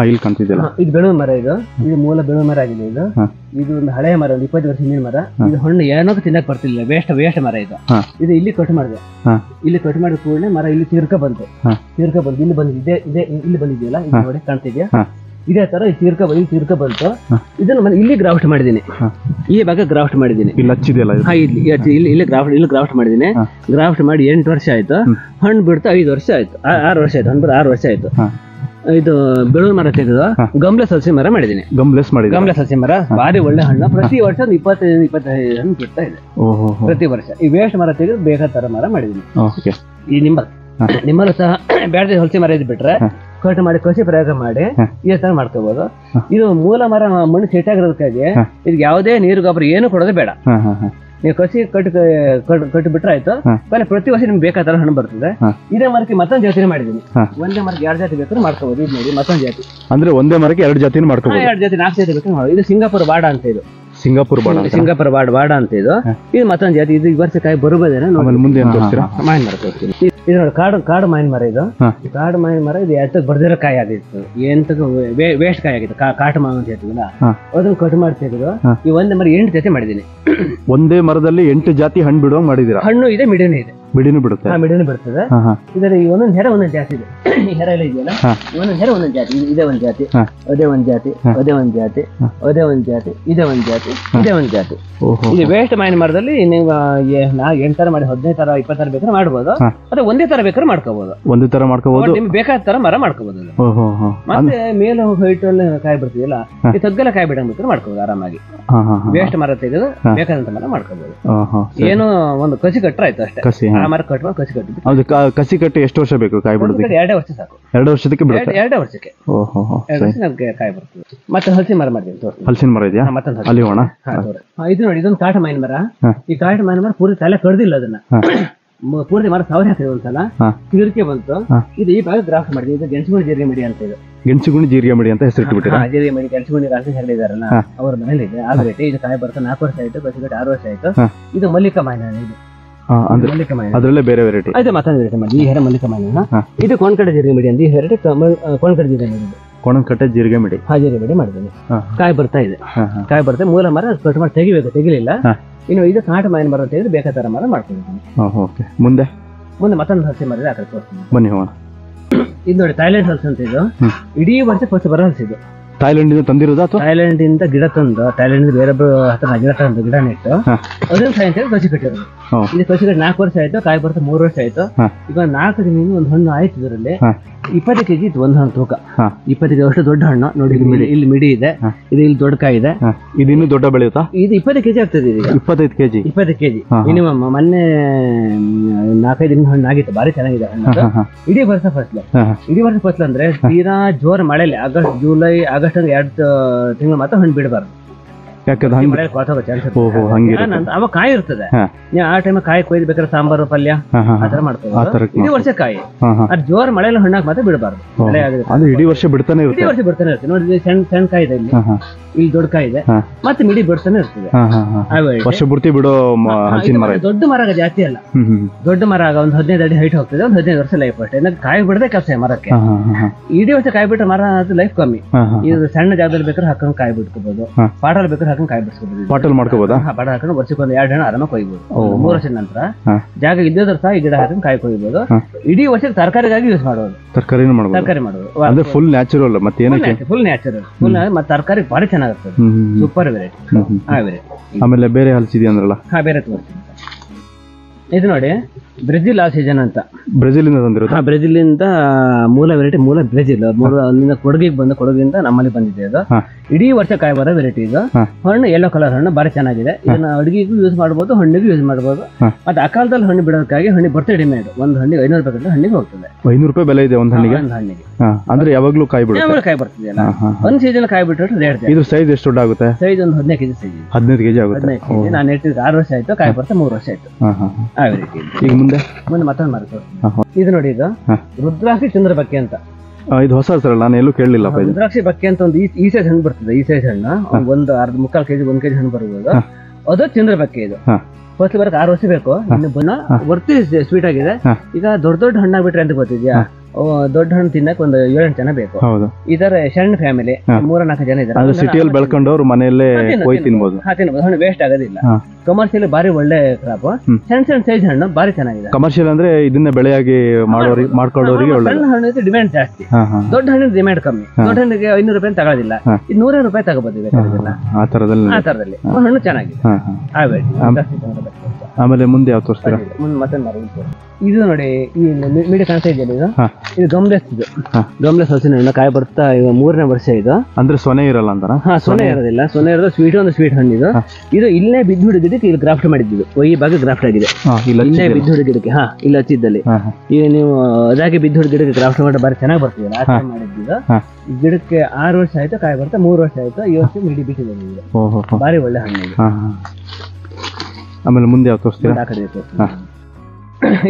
ಇಲ್ಲಿ ಕಾಣ್ತಿದ್ದಿಲ್ಲ, ಇದು ಬೆಳುವನ್ ಮರ. ಇದು ಮೂಲ ಬೆಳುವನ್ ಮರ ಆಗಿದೆ. ಇದು ಒಂದು ಹಳೆಯ ಮರ, 20 ವರ್ಷ ಹಿಂದಿನ ಮರ. ಇದು ಹಣ್ಣು ಏನೋ ತಿನ್ನಕ್ ಬರ್ತಿಲ್ಲ, ವೇಸ್ಟ್ ಮರ. ಇದು ಇಲ್ಲಿ ಕಟ್ ಮಾಡಿದೆ. ಇಲ್ಲಿ ಕಟ್ ಮಾಡಿದ ಕೂಡಲೇ ಮರ ಇಲ್ಲಿ ತೀರ್ಕ ಬಂತು. ಇಲ್ಲಿ ಬಂದಿದೆ, ಇಲ್ಲಿ ಬಂದಿದೆಯಲ್ಲ, ಇದು ನೋಡಿ ಕಾಣ್ತಿದ್ಯಾ? ಇದೇ ತರ ತೀರ್ಕ ಬಂತು. ಇದನ್ನ ಇಲ್ಲಿ ಗ್ರಾಫ್ಟ್ ಮಾಡಿದೀನಿ. ಈ ಭಾಗ ಗ್ರಾಫ್ಟ್ ಮಾಡಿದೀನಿ. ಇಲ್ಲಿ ಗ್ರಾಫ್ಟ್ ಮಾಡಿದೀನಿ. ಗ್ರಾಫ್ಟ್ ಮಾಡಿ 8 ವರ್ಷ ಆಯ್ತು. ಹಣ್ಣು ಬಿಡ್ತಾ 5 ವರ್ಷ ಆಯ್ತು, 6 ವರ್ಷ ಆಯ್ತು. ಹಣ್ಣು ಬಿಡ 6 ವರ್ಷ ಆಯ್ತು. ಇದು ಬೆಳುವನ್ ಮರ ತೆಗೆದು ಗಮ್ಲೆಸ್ ಹಲಸಿ ಮರ ಮಾಡಿದೀನಿ. ಗಮ್ಲೆಸ್ ಹಲಸಿ ಮರ ಭಾರಿ ಒಳ್ಳೆ ಹಣ್ಣು. ಪ್ರತಿ ವರ್ಷ 20-25 ಹಣ್ಣು ಬಿಡ್ತಾ ಇದೆ ಪ್ರತಿ ವರ್ಷ. ಈ ವೇಸ್ಟ್ ಮರ ತೆಗೆದು ಬೇಕಾದ ತರ ಮರ ಮಾಡಿದೀನಿ. ಈ ನಿಮ್ಮಲ್ಲೂ ಸಹ ಬ್ಯಾಡದ ಹಲಸಿ ಮರ ಇದ್ ಬಿಟ್ರೆ ಕಟ್ ಮಾಡಿ ಕಸಿ ಪ್ರಯೋಗ ಮಾಡಿ ಈ ತರ ಮಾಡ್ಕೋಬಹುದು. ಇದು ಮೂಲ ಮರ ಮಣ್ಣು ಸೆಟ್ಟಾಗಿರೋದಕ್ಕಾಗಿ ಇದಕ್ಕೆ ಯಾವುದೇ ನೀರು ಗೊಬ್ಬರ ಏನು ಕೊಡೋದೇ ಬೇಡ. ನೀವು ಕಸಿ ಕಟ್ಟು ಬಿಟ್ರೆ ಆಯ್ತು. ಪ್ರತಿ ವರ್ಷ ನಿಮ್ಗೆ ಬೇಕಾದ ತರ ಹಣ್ಣು ಬರ್ತದೆ. ಇದೇ ಮರಕ್ಕೆ ಮತ್ತೊಂದು ಜಾತಿನೇ ಮಾಡಿದೀನಿ. ಒಂದೇ ಮರಕ್ಕೆ 2 ಜಾತಿ ಬೇಕಾದ್ರೆ ಮಾಡ್ಕೋಬಹುದು. ಇದು ನೋಡಿ, ಮತ್ತೊಂದು ಜಾತಿ. ಅಂದ್ರೆ ಒಂದೇ ಮರಕ್ಕೆ 2 ಜಾತಿ ಮಾಡ್ಕೋಬಹುದು. 2 ಜಾತಿ 4 ಜಾತಿ ಬೇಕಾದ್ರೆ ಮಾಡೋದು. ಇದು ಸಿಂಗಾಪುರ ಬಾಡ ಅಂತ. ಇದು ಸಿಂಗಾಪುರ ಬಾಡ ಅಂತ. ಇದು ಮತ್ತೊಂದು ಜಾತಿ. ಇದು ಈ ವರ್ಷ ಕಾಯಿ ಬರಬಹುದೇನೋ. ಮುಂದೆ ಮಾವಿನ ಮರ ತೋರಿಸ್ತೀನಿ. ಇದು ನೋಡಿ, ಕಾಡು ಮಾವಿನ ಮರ. ಇದು ಕಾಡು ಮಾವಿನ ಮರ. ಇದು ಎತ್ತಕ್ಕೆ ಬರ್ದಿರೋ ಕಾಯಿ ಆಗಿತ್ತು, ಎಂತಕ್ಕೆ ವೇಸ್ಟ್ ಕಾಯಿ ಆಗಿತ್ತು. ಕಾಟು ಮಾವು ಅಂತ ಹೇಳ್ತೀವಲ್ಲ, ಅದನ್ನ ಕಟ್ ಮಾಡಿ ತೆಗೆದು ಈ ಒಂದೇ ಮರ 8 ಜಾತಿ ಮಾಡಿದೀನಿ. ಒಂದೇ ಮರದಲ್ಲಿ 8 ಜಾತಿ ಹಣ್ಣು ಬಿಡುವಂಗ್ ಮಾಡಿದೀರಾ? ಹಣ್ಣು ಇದೆ, ಮಿಡಿನೂ ಇದೆ. ಬಿಡಿನೂ ಬಿಡುತ್ತೆ. ಮಿಡಿನೂ ಬರ್ತದೆ. ಇದರ ಈ ಒಂದೊಂದು ಹೆರ ಒಂದೊಂದು ಜಾತಿ ಇದೆ. ಈ ಹೆರ ಎಲ್ಲ ಇದೆಯಲ್ಲ, ಒಂದೊಂದು ಹೆರ ಒಂದೊಂದು ಜಾತಿ. ಇದೇ ಒಂದು ಜಾತಿ, ಅದೇ ಒಂದು ಜಾತಿ, ಅದೇ ಒಂದು ಜಾತಿ, ಅದೇ ಒಂದು ಜಾತಿ, ಇದೇ ಒಂದು ಜಾತಿ, ಇದೇ ಒಂದು ಜಾತಿ. ಇದು ವೇಸ್ಟ್ ಮಾವಿನ ಮರದಲ್ಲಿ ನೀವು 8 ತರ ಮಾಡಿ 15 ತರ 20 ತರ ಬೇಕಾದ್ರೆ ಮಾಡ್ಬೋದು, ಮತ್ತೆ ಒಂದೇ ತರ ಬೇಕಾದ್ರೆ ಮಾಡ್ಕೋಬಹುದು. ಒಂದೇ ತರ ಮಾಡ್ಕೋಬಹುದು, ನಿಮ್ಗೆ ಬೇಕಾದ ತರ ಮರ ಮಾಡ್ಕೋಬಹುದು. ಮತ್ತೆ ಮೇಲೆ ಹೈಟ್ ಅಲ್ಲಿ ಕಾಯಿ ಬರ್ತಿದೆಯಲ್ಲ, ಈ ತಗ್ಗೆಲ್ಲ ಕಾಯಿ ಬಿಡಂಗ್ ಬೇಕಾದ್ರೆ ಮಾಡ್ಕೋಬಹುದು ಆರಾಮಾಗಿ. ವೇಸ್ಟ್ ಮರ ತೆಗೆದು ಬೇಕಾದಂತ ಮರ ಮಾಡ್ಕೋಬಹುದು. ಏನು ಒಂದು ಕಸಿ ಕಟ್ರೆ ಆಯ್ತು ಅಷ್ಟೇ. ಆ ಮರ ಕಟ್ಟುವ ಕಸಿ ಕಟ್ಟಿದ್ದು. ಅದು ಕಸಿ ಕಟ್ಟಿ ಎಷ್ಟು ವರ್ಷ ಬೇಕು ಕಾಯಿ ಬಿಡೋದಕ್ಕೆ? 2 ವರ್ಷ ಸಾಕು. 2 ವರ್ಷಕ್ಕೆ ಬಿಡುತ್ತೆ. 2 ವರ್ಷಕ್ಕೆ. 2 ವರ್ಷ ನಮ್ಗೆ ಕಾಯಿ ಬರ್ತದೆ. ಮತ್ತೆ ಹಲಸಿನ ಮರ ಮಾಡ್ತೀವಿ. ಹಲಸಿನ ಮರ ಇದೆಯಾ? ಅಲ್ಲಿ ಹೋಣ. ಇದು ನೋಡಿ, ಇದೊಂದು ಕಾಟ ಮಾವಿನ ಮರ. ಈ ಕಾಟ ಮಾವಿನ ಮರ ಪೂರ್ತಿ ತಲೆ ಕಡ್ದಿಲ್ಲ, ಅದನ್ನ ಪೂರ್ತಿ ಮರ ಸಾವಿರ ಹಾಕಿದೆ ಒಂದ್ಸಲ, ಕಿರಿಕೆ ಬಂತು. ಇದು ಈ ಭಾಗ ಗ್ರಾಫ್ಟ್ ಮಾಡಿದ್ವಿ. ಇದು ಗೆಣಸುಗುಣಿ ಜೀರಿಗೆ ಮಿಡಿ ಅಂತ. ಇದು ಗೆಣಸುಗುಣಿ ಜೀರಿಗೆ ಮಿಡಿ ಅಂತ ಹೆಸರಿಟ್ಬಿಟ್ಟಿರ. ಜೀರಿಗೆ ಮಿಡಿ ಗೆಣಸುಗುಣಿ ರಾಶಿ ಹೇಳಿದಾರಲ್ಲ, ಅವ್ರ ಮನೇಲಿ ಇದೆ. ಆ ವೆರೈಟಿ ಇದು ಕಾಯಿ ಬರುತ್ತೆ. 4 ವರ್ಷ ಆಯ್ತು, ಕಸಿಗಟ್ಟೆ 6 ವರ್ಷ ಆಯ್ತು. ಇದು ಮಲ್ಲಿಕಾ ಮಾವಿನ. ಇದು ಮಲ್ಲಿಕಾ ಮಾವಿನ, ಅದರಲ್ಲೇ ಬೇರೆ ವೆರೈಟಿ. ಅದೇ ಮತ್ತೊಂದು ವೆರೈಟಿ ಮಾಡಿ. ಈ ಹೆರ ಮಲ್ಲಿಕಾ ಮಾವಿನ. ಇದು ಕೋಣಕಟ್ಟೆ ಜೀರಿಗೆ ಮಿಡಿ ಅಂತ. ಈ ವೆರೈಟಿ ಕೋಣಕಟ್ಟೆ ಜೀರಿಗೆ ಮಿಡಿ. ಕೋಣಕಟ್ಟೆ ಜೀರಿಗೆ ಮಿಡಿ. ಜೀರಿಗೆ ಮಿಡಿ ಮಾಡಿದ್ದೀನಿ. ಕಾಯಿ ಬರ್ತಾ ಇದೆ. ಕಾಯಿ ಬರುತ್ತೆ. ಮೂಲ ಮರ ಕಟ್ ಮಾಡಿ ತೆಗಿಬೇಕು, ತೆಗಿಲಿಲ್ಲ. ಇನ್ನು ಇದು ಕಾಟ ಮಾವಿನ ಮರ ತೆಗೆದು ಬೇಕಾದ ಮರ ಮಾಡ್ಕೊಂಡಿದ್ದೀನಿ. ಮುಂದೆ ಮತ್ತೊಂದು ಹಲಸಿ ಮರ ಆ ಕಡೆ ತೋರಿಸ್ತೀನಿ, ಬನ್ನಿ ಹೋಗೋಣ. ಇದು ನೋಡಿ, ಥೈಲ್ಯಾಂಡ್ ಹಲಸು ಅಂತ. ಇದು ಇಡೀ ವರ್ಷ ಫಸ್ಟ್ ಬರೋ ಹಲಸು. ಇದು ಥೈಲ್ಯಾಂಡ್ ಇಂದ ತಂದಿರೋದು ಅಥವಾ ಥೈಲ್ಯಾಂಡ್ ಇಂದ ಗಿಡ ತಂದು, ಥೈಲ್ಯಾಂಡ್ ಬೇರೊಬ್ರು ಹತ್ರ ಗಿಡ ತಂದು ಗಿಡ ನೆಟ್ಟು ಅದನ್ನ ಸಾಯಂಕಾಲ ಕಸಿ ಕಟ್ಟಿರೋದು. ಇದು ಕಸಿ ಕಟ್ಟಿ 4 ವರ್ಷ ಆಯ್ತು. ಕಾಯಿ ಬರ್ತಾ 3 ವರ್ಷ ಆಯ್ತು. ಈಗ 4 ದಿನ ಒಂದು ಹಣ್ಣು ಆಯ್ತು. ಇದರಲ್ಲಿ 20 ಕೆಜಿ ಇತ್ತು ಒಂದು ಹಣ್ಣು ತೂಕ. 20 ಕೆಜಿ ಅಷ್ಟು ದೊಡ್ಡ ಹಣ್ಣು ನೋಡಿ. ಇಲ್ಲಿ ಮಿಡಿ ಇದೆ, ಇದು ಇಲ್ಲಿ ದೊಡ್ಡ ಕಾಯಿ ಇದೆ. ಇದು ಇನ್ನೂ ದೊಡ್ಡ ಬೆಳೆಯುತ್ತಾ? ಇದು 20 ಕೆಜಿ ಆಗ್ತದೆ. ಈಗ 25 ಕೆಜಿ. 20 KG minimum. ಮೊನ್ನೆ 4-5 ದಿನ ಹಣ್ಣು ಆಗಿತ್ತು. ಭಾರಿ ಚೆನ್ನಾಗಿದೆ ಹಣ್ಣು. ಇಡೀ ವರ್ಷ ಫಸ್ಲು. ಇಡೀ ವರ್ಷ ಫಸ್ಲು ಅಂದ್ರೆ ತೀರಾ ಜೋರ್ ಮಳೆಯಲ್ಲಿ ಆಗಸ್ಟ್ ಜುಲೈ ಆಗಸ್ಟ್ 2 ತಿಂಗಳು ಮಾತ್ರ ಹಣ್ಣು ಬಿಡಬಾರ್ದು. ಅವಾಗ ಕಾಯಿ ಇರ್ತದೆ. ಆ ಟೈಮ್ ಕಾಯಿ ಕೊಯ್ದು ಬೇಕಾದ್ರೆ ಸಾಂಬಾರು ಪಲ್ಯ ಆತರ ಮಾಡ್ಕೋಬಹುದು. ಇಡೀ ವರ್ಷ ಕಾಯಿ. ಅದು ಜೋರ್ ಮಳೆಯಲ್ಲಿ ಹಣ್ಣಾಗ ಮಾತ್ರ ಬಿಡಬಾರ್ದು. ಇಡೀ ವರ್ಷ ಬಿಡ್ತಾನೆ ಇರುತ್ತೆ. ಇಡೀ ವರ್ಷ ಬಿಡ್ತಾನೆ ಇರ್ತದೆ. ನೋಡಿ, ಸಣ್ಣ ಕಾಯಿ ಇದೆ, ಇಲ್ಲಿ ದೊಡ್ಡ ಕಾಯಿ ಇದೆ, ಮತ್ತೆ ಮಿಡಿ ಬಿಡ್ತಾನೆ ಇರ್ತದೆ. ವರ್ಷ ಪೂರ್ತಿ ಬಿಡೋ ಹಲಸಿನ ಮರ. ದೊಡ್ಡ ಮರ ಜಾತಿ ಅಲ್ಲ, ದೊಡ್ಡ ಮರ ಆಗ ಒಂದು 15 ಅಡಿ ಹೈಟ್ ಹೋಗ್ತದೆ. ಒಂದು 15 ವರ್ಷ ಲೈಫ್ ಅಷ್ಟೇ. ಕಾಯಿ ಬಿಡದೆ ಕೆಲಸ ಮರಕ್ಕೆ. ಇಡೀ ವರ್ಷ ಕಾಯಿ ಬಿಟ್ರೆ ಮರ ಅದು ಲೈಫ್ ಕಮ್ಮಿ. ಇದು ಸಣ್ಣ ಜಾಗದಲ್ಲಿ ಬೇಕಾದ್ರೆ ಹಾಕೊಂಡು ಕಾಯಿ ಬಿಟ್ಕೋಬಹುದು. ಪಾಟಲ್ ಬೇಕಾದ್ರೆ ಹಾಕೊಂಡು ಕಾಯಿ ಬಿಡಿಸ್ಕೋಬಹುದು. ಪಾಟಲ್ ಮಾಡ್ಕೋಬಹುದಾ? ಪಾಟ ಹಾಕೊಂಡು ವರ್ಷಕ್ಕೆ 1-2 ಹಣ್ಣು ಆರಾಮಾಗಿ ಕೊಯ್ಬಹುದು. 3 ವರ್ಷದ ನಂತರ ಜಾಗ ಇದ್ದದ್ರ ಸಹ ಈ ಗಿಡ ಹಾಕೊಂಡು ಕಾಯಿ ಕೊಯ್ಬಹುದು. ಇಡೀ ವರ್ಷಕ್ಕೆ ತರಕಾರಿಗಾಗಿ ಯೂಸ್ ಮಾಡೋದು. ತರಕಾರಿ ಮಾಡೋದು ಫುಲ್ ನ್ಯಾಚುರಲ್. ಮತ್ತೆ ಏನಕ್ಕೆ ಫುಲ್ ನ್ಯಾಚುರಲ್, ಫುಲ್ ಮತ್ತೆ ತರಕಾರಿ ಭಾರಿ ಚೆನ್ನಾಗಿರ್ತದೆ. Super variety. ಆಮೇಲೆ ಬೇರೆ ಹಲಸಿದೆ ಅಂದ್ರಲ್ಲ? ಬೇರೆ ತೋರಿಸ್ತೀನಿ. ಇದು ನೋಡಿ, ಬ್ರೆಜಿಲ್ ಆ ಸೀಸನ್ ಅಂತ. ಬ್ರೆಜಿಲ್ ಇಂದ ತಂದಿರೋದು? ಬ್ರೆಜಿಲ್ ಇಂದ ಮೂಲ ವೆರೈಟಿ. ಮೂಲ ಬ್ರೆಜಿಲ್. ಅಲ್ಲಿಂದ ಕೊಡಗಿಗೆ ಬಂದು, ಕೊಡಗಿಂದ ನಮ್ಮಲ್ಲಿ ಬಂದಿದೆ. ಇದು ಇಡೀ ವರ್ಷ ಕಾಯಿ ಬರೋ ವೆರೈಟಿ. ಇದು ಹಣ್ಣು ಯೆಲ್ಲೋ ಕಲರ್ ಹಣ್ಣು, ಭಾರಿ ಚೆನ್ನಾಗಿದೆ. ಇದನ್ನ ಅಡುಗೆಗೂ ಯೂಸ್ ಮಾಡಬಹುದು, ಹಣ್ಣಿಗೂ ಯೂಸ್ ಮಾಡಬಹುದು. ಮತ್ತೆ ಅಕಾಲದಲ್ಲಿ ಹಣ್ಣು ಬಿಡೋದಕ್ಕಾಗಿ ಹಣ್ಣಿ ಬರ್ತಾ ಡಿಮ್ಯಾಂಡ್. ಒಂದು ಹಣ್ಣಿಗೆ 500 ರೂಪಾಯಿ ಹಣ್ಣಿಗೆ ಹೋಗ್ತದೆ. 500 ರೂಪಾಯಿ ಬೆಲೆ ಇದೆ ಒಂದು ಹಣ್ಣಿಗೆ. ಅಂದ್ರೆ ಯಾವಾಗ್ಲೂ ಕಾಯಿ ಬಿಡುತ್ತೆ. ಕಾಯಿ ಬರ್ತದೆಯಲ್ಲ, ಒಂದು ಸೀಸನ್ ಕಾಯಿ ಬಿಟ್ಟರೆ ರೇಟ್. ಇದು ಸೈಜ್ ಎಷ್ಟು ದೊಡ್ಡ ಆಗುತ್ತೆ? ಸೈಜ್ ಒಂದು 15 ಕೆಜಿ ಸೈಜ್. 15 ಕೆಜಿ ಆಗುತ್ತೆ. 15 ಕೆಜಿ. ನಾನು ನೆಟ್ಟಿದ್ದು 6 ವರ್ಷ ಆಯ್ತು. ಕಾಯಿ ಬರ್ತಾ 3 ವರ್ಷ ಆಯ್ತು. ಆ ವೆರೈಟಿ. ಈಗ ಮುಂದೆ ಮತ್ತೊಂದು ಮರ. ಇದು ನೋಡಿ, ಇದು ರುದ್ರಾಕ್ಷಿ ಚಂದ್ರಬಕ್ಕೆ ಅಂತ. ಇದು ಹೊಸ ಹೆಸರಲ್ಲ, ನಾನು ಎಲ್ಲೂ ಕೇಳಲಿಲ್ಲ. ರುದ್ರಾಕ್ಷಿ ಬಕ್ಕೆ ಅಂತ ಒಂದು ಈ ಸೈಜ್ ಹಣ್ಣು ಬರ್ತದೆ. ಈ ಸೈಜ್ ಹಣ್ಣು ಒಂದು 1/4 ಕೆಜಿ 1 ಕೆಜಿ ಹಣ್ಣು ಬರ್ಬೋದು. ಅದು ಚಂದ್ರಬಕ್ಕೆ. ಇದು ಫಸ್ಟ್ ಬರಕ್ 6 ವರ್ಷ ಬೇಕು. ಇನ್ನು ಬನ್ನ ವರ್ತಿ ಸ್ವೀಟ್ ಆಗಿದೆ. ಈಗ ದೊಡ್ಡ ಹಣ್ಣಾಗ್ಬಿಟ್ರೆ ಅಂತ ಗೊತ್ತಿದ್ಯಾ? ದೊಡ್ಡ ಹಣ್ಣು ತಿನ್ನಕ್ ಒಂದು 7-8 ಜನ ಬೇಕು. ಈ ತರ ಸಣ್ಣ ಫ್ಯಾಮಿಲಿ 3-4 ಜನ ಇದ್ದಾರೆ. ಸಿಟಿಯಲ್ಲಿ ಬೆಳ್ಕೊಂಡವ್ರು ಮನೆಯಲ್ಲೇ ತಿನ್ಬೋದು. ಹಣ್ಣು ವೇಸ್ಟ್ ಆಗೋದಿಲ್ಲ. ಕಮರ್ಷಿಯಲ್ ಬಾರಿ ಒಳ್ಳೆ ಕ್ರಾಪ್. ಸಣ್ಣ ಸೈಜ್ ಹಣ್ಣು ಭಾರಿ ಚೆನ್ನಾಗಿದೆ. ಕಮರ್ಷಿಯಲ್ ಅಂದ್ರೆ ಇದನ್ನ ಬೆಳೆಯಾಗಿ ಮಾಡ್ಕೊಳ್ಳೋರಿಗೆ ಸಣ್ಣ ಹಣ್ಣಿಗೆ ಡಿಮ್ಯಾಂಡ್ ಜಾಸ್ತಿ, ದೊಡ್ಡ ಹಣ್ಣಿಗೆ ಡಿಮ್ಯಾಂಡ್ ಕಮ್ಮಿ. ದೊಡ್ಡ ಹಣ್ಣಿಗೆ 500 ರೂಪಾಯಿ ತಗೊಳ್ಳೋದಿಲ್ಲ, ಇದು 100 ರೂಪಾಯಿ ತಗೋಬಹುದು. ಆ ತರದಲ್ಲಿ ಹಣ್ಣು ಚೆನ್ನಾಗಿದೆ. ಆಮೇಲೆ ಮುಂದೆ ಯಾವ ತೋರಿಸ್ತೀರಾ? ಮತ್ತೆ ಇದು ನೋಡಿ, ಈ ಮೀಡಿಯಾ ಕಾಣ್ತಾ ಇದೆಯಲ್ಲ, ಇದು ಗಮ್ಲೆಸ್. ಇದು ಗಮ್ಲೆಸ್ ಹಲಸಿನ ಹಣ್ಣು. ಕಾಯಿ ಬರ್ತಾ ಈಗ 3ನೇ ವರ್ಷ. ಇದು ಅಂದ್ರೆ ಸೊನೆ ಇರಲ್ಲ ಅಂತಾರ? ಸೊನೆ ಇರೋದಿಲ್ಲ. ಸೊನೆ ಇರೋದು ಸ್ವೀಟ್, ಒಂದು ಸ್ವೀಟ್ ಹಣ್ಣು. ಇದು ಇಲ್ಲೇ ಬಿದ್ದು ಗಿಡಕ್ಕೆ ಇಲ್ಲಿ ಗ್ರಾಫ್ಟ್ ಮಾಡಿದ್ದು. ಈ ಭಾಗ ಗ್ರಾಫ್ಟ್ ಆಗಿದೆ. ಇಲ್ಲೇ ಬಿದ್ದು ಗಿಡಕ್ಕೆ ಇಲ್ಲಿ ಹಚ್ಚಿದ್ದಲ್ಲಿ. ಈಗ ನೀವು ಅದಾಗಿ ಬಿದ್ದು ಗಿಡಕ್ಕೆ ಗ್ರಾಫ್ಟ್ ಮಾಡಿ ಬಾರಿ ಚೆನ್ನಾಗಿ ಬರ್ತಿದೆ. ಆ ತರ ಮಾಡಿದ್ದು. ಗಿಡಕ್ಕೆ 6 ವರ್ಷ ಆಯ್ತು. ಕಾಯಿ ಬರ್ತಾ 3 ವರ್ಷ ಆಯ್ತು. ಈ ವರ್ಷ ಮಿಡಿ ಬಿಟ್ಟಿದೆ. ಬಾರಿ ಒಳ್ಳೆ ಹಣ್ಣು. ಆಮೇಲೆ ಮುಂದೆ ಯಾವ ತೋರಿಸ್ತೀರಾ?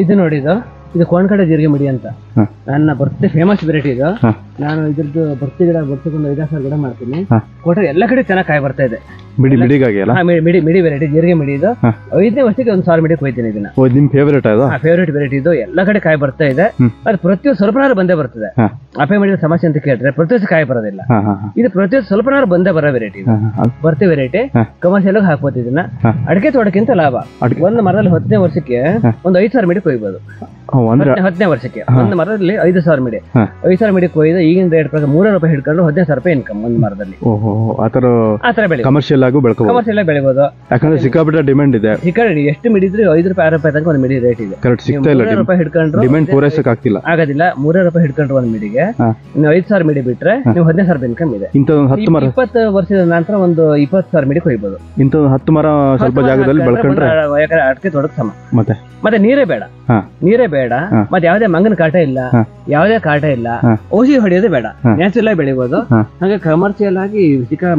ಇದು ನೋಡಿ, ಇದು ಇದು ಕೋಣಕಡೆ ಜೀರಿಗೆ ಮಿಡಿ ಅಂತ ಹ. ನನ್ನ ಬರ್ತಿ ಫೇಮಸ್ ವೆರೈಟಿ ಇದು. ಹ. ನಾನು ಇದ್ರದ್ದು ಬರ್ತಿ ಗಿಡ ಬರ್ತಿಕೊಂಡು 5,000 ಗಿಡ ಮಾಡ್ತೀನಿ. ಕೊಟ್ಟರೆ ಎಲ್ಲ ಕಡೆ ಚೆನ್ನಾಗಿ ಕಾಯಿ ಬರ್ತಾ ಇದೆ. ಮಿಡಿಗಾಗಿ ಅಲ್ಲ? ಮಿಡಿ ವೆರೈಟಿ ಜೀರಿಗೆ ಮಿಡಿ ಇದು. 5ನೇ ವರ್ಷಕ್ಕೆ 1,000 ಮಿಡಿಗೆ ಹೋಯ್ತೀನಿ ಇದನ್ನ. ನಿಮ್ ಫೇವರೇಟ್ ಅದು? ಫೇವರೇಟ್ ವೆರೈಟಿ ಇದು. ಎಲ್ಲ ಕಡೆ ಕಾಯಿ ಬರ್ತಾ ಇದೆ. ಅದು ಪ್ರತಿಯೊಂದು ಸ್ವಲ್ಪನಾರು ಬಂದೇ ಬರ್ತದೆ. ಅಪೆ ಮಾಡಿದ ಸಮಸ್ಯೆ ಅಂತ ಕೇಳಿದ್ರೆ ಪ್ರತಿಯೊಂದು ಕಾಯಿ ಬರೋದಿಲ್ಲ. ಇದು ಪ್ರತಿಯೊಂದು ಸ್ವಲ್ಪನಾರು ಬಂದೇ ಬರೋ ವೆರೈಟಿ. ಬರ್ತಿ ವೆರೈಟಿ ಕಮರ್ಷಿಯಲ್ ಹಾಕ್ಬೋದು ಇದನ್ನ. ಅಡಿಕೆ ತೋಟಕ್ಕಿಂತ ಲಾಭ. ಒಂದು ಮರದಲ್ಲಿ 10ನೇ ವರ್ಷಕ್ಕೆ ಒಂದು 5,000 ಮಿಡಿ ಕೊಯ್ಬೋದು. 10ನೇ ವರ್ಷಕ್ಕೆ ಒಂದು ಮರದಲ್ಲಿ 5,000 ಮಿಡಿ. 5,000 ಮಿಡಿ ಕೊಯ್ದು ಈಗಿನ ರೇಟ್ ಪ್ರಕಾರ 3 ರೂಪಾಯಿ ಹಿಡ್ಕೊಂಡು 15,000 ರೂಪಾಯಿ ಇನ್ಕಮ್ ಒಂದು ಮರದಲ್ಲಿ. ಆತರ ಬೆಳೆ ಕಮರ್ಷಿಯಲ್ ಆಗಿ ಬೆಳಿಬಹುದು. ಯಾಕಂದ್ರೆ ಸಿಕ್ಕಾಪಟ್ಟೆ ಡಿಮ್ಯಾಂಡ್ ಇದೆ. ಎಷ್ಟು ಮಿಡಿ ಇದ್ರೆ 5 ರೂಪಾಯಿ 6 ರೂಪಾಯಿ ತನಕ ಒಂದು ಮಿಡಿ ರೇಟ್ ಇದೆ. 3 ರೂಪಾಯಿ ಹಿಡ್ಕೊಂಡ್ರು ಡಿಮ್ಯಾಂಡ್ ಪೂರೈಸಕ್ಕೆ ಆಗೋದಿಲ್ಲ. 3 ರೂಪಾಯಿ ಹಿಡ್ಕೊಂಡ್ರು ಒಂದು ಮಿಡಿಗೆ ನೀವು 5,000 ಮಿಡಿ ಬಿಟ್ರೆ ನೀವು 15,000 ರೂಪಾಯಿ ಇನ್ಕಮ್ ಇದೆ. 20 ವರ್ಷದ ನಂತರ ಒಂದು 20,000 ಮಿಡಿ ಕೊಯ್ಬಹುದು. 10 ಮರ ಸ್ವಲ್ಪ ಜಾಗದಲ್ಲಿ ಬೆಳ್ಕೊಂಡ್ರೆ ಅಡಿಕೆ ತೋಟಕ್ಕೆ ಸಮ. ಮತ್ತೆ ನೀರೇ ಬೇಡ. ಮತ್ತೆ ಯಾವುದೇ ಮಂಗನ ಕಾಟ ಇಲ್ಲ, ಯಾವುದೇ ಕಾಟ ಇಲ್ಲ, ಔಷಧಿ ಹೊಡೆಯೋದೇ ಬೇಡ. ನ್ಯಾಚುರಲ್ ಆಗಿ ಬೆಳಿಬಹುದು. ಹಾಗೆ ಕಮರ್ಷಿಯಲ್ ಆಗಿ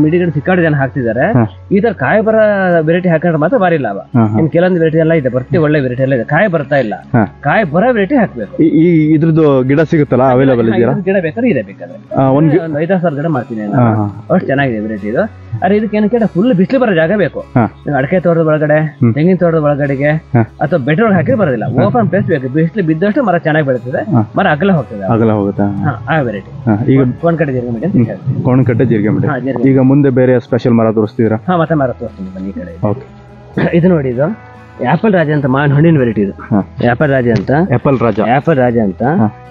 ಮಿಡಿಗಳು ಸಿಕ್ಕಾಡು ಜನ ಹಾಕ್ತಿದ್ದಾರೆ. ಈ ತರ ಕಾಯಿ ಬರ ವೆರೈಟಿ ಹಾಕೊಂಡ್ರೆ ಮಾತ್ರ ಭಾರಿ ಲಾಭ. ಇನ್ ಕೆಲವೊಂದು ವೆರೈಟಿ ಎಲ್ಲ ಇದೆ, ಬರ್ತಿ ಒಳ್ಳೆ ವೆರೈಟಿ ಎಲ್ಲ ಇದೆ. ಕಾಯಿ ಬರ್ತಾ ಇಲ್ಲ, ಕಾಯಿ ಬರೋ ವೆರೈಟಿ ಹಾಕ್ಬೇಕು. ಇದ್ರದ್ದು ಗಿಡ ಸಿಗುತ್ತಲ್ಲ ಅವೈಲೇಬಲ್ ಇದೆಯಾ? ಗಿಡ ಬೇಕಾದ್ರೆ ಇದೆ, ಬೇಕಾದ್ರೆ ಒಂದು 5,000 ಗಿಡ ಮಾಡ್ತೀನಿ. ಅಷ್ಟು ಚೆನ್ನಾಗಿದೆ ವೆರೈಟಿ ಇದು. ಅರೆ ಇದಕ್ಕೆ ಏನಕ್ಕೆ ಫುಲ್ ಬಿಸಿಲು ಬರೋ ಜಾಗ ಬೇಕು. ಅಡಕೆ ತೋಟದ ಒಳಗಡೆ, ತೆಂಗಿನ ತೋಟದ ಒಳಗಡೆಗೆ ಅಥವಾ ಬೆಟ್ರೋಲ್ ಹಾಕಿ ಬರೋದಿಲ್ಲ. ಓಪನ್ ಪ್ಲೇಸ್ ಬೇಕು. ಬಿಸಿಲು ಬಿದ್ದಷ್ಟು ಮರ ಚೆನ್ನಾಗಿ ಬೆಳೀತದೆ, ಮರ ಅಗಲ ಹೋಗ್ತದೆ. ಆ ವೆರೈಟಿ ಈಗ ಕೋಣಕಟ್ಟೆ ಜೀರಿಗೆ ಮಿಡಿ ಅಂತ ಹೇಳ್ತೀವಿ. ಕೋಣಕಟ್ಟೆ ಜೀರಿಗೆ ಮಿಡಿ. ಈಗ ಮುಂದೆ ಬೇರೆ ಸ್ಪೆಷಲ್ ಮರ ತೋರಿಸ್ತೀರಾ? ಮತ್ತೆ ಮರ ತೋರಿಸ್ತೀನಿ ಬನ್ನಿ ಈ ಕಡೆ. ಇದು ನೋಡಿ, ಇದು ಆಪಲ್ ರಾಜ ಅಂತ ಮಾವಿನ ಹಣ್ಣಿನ ವೆರೈಟಿ. ಇದು ಆಪಲ್ ರಾಜ ಅಂತ. ಆಪಲ್ ರಾಜ ಅಂತ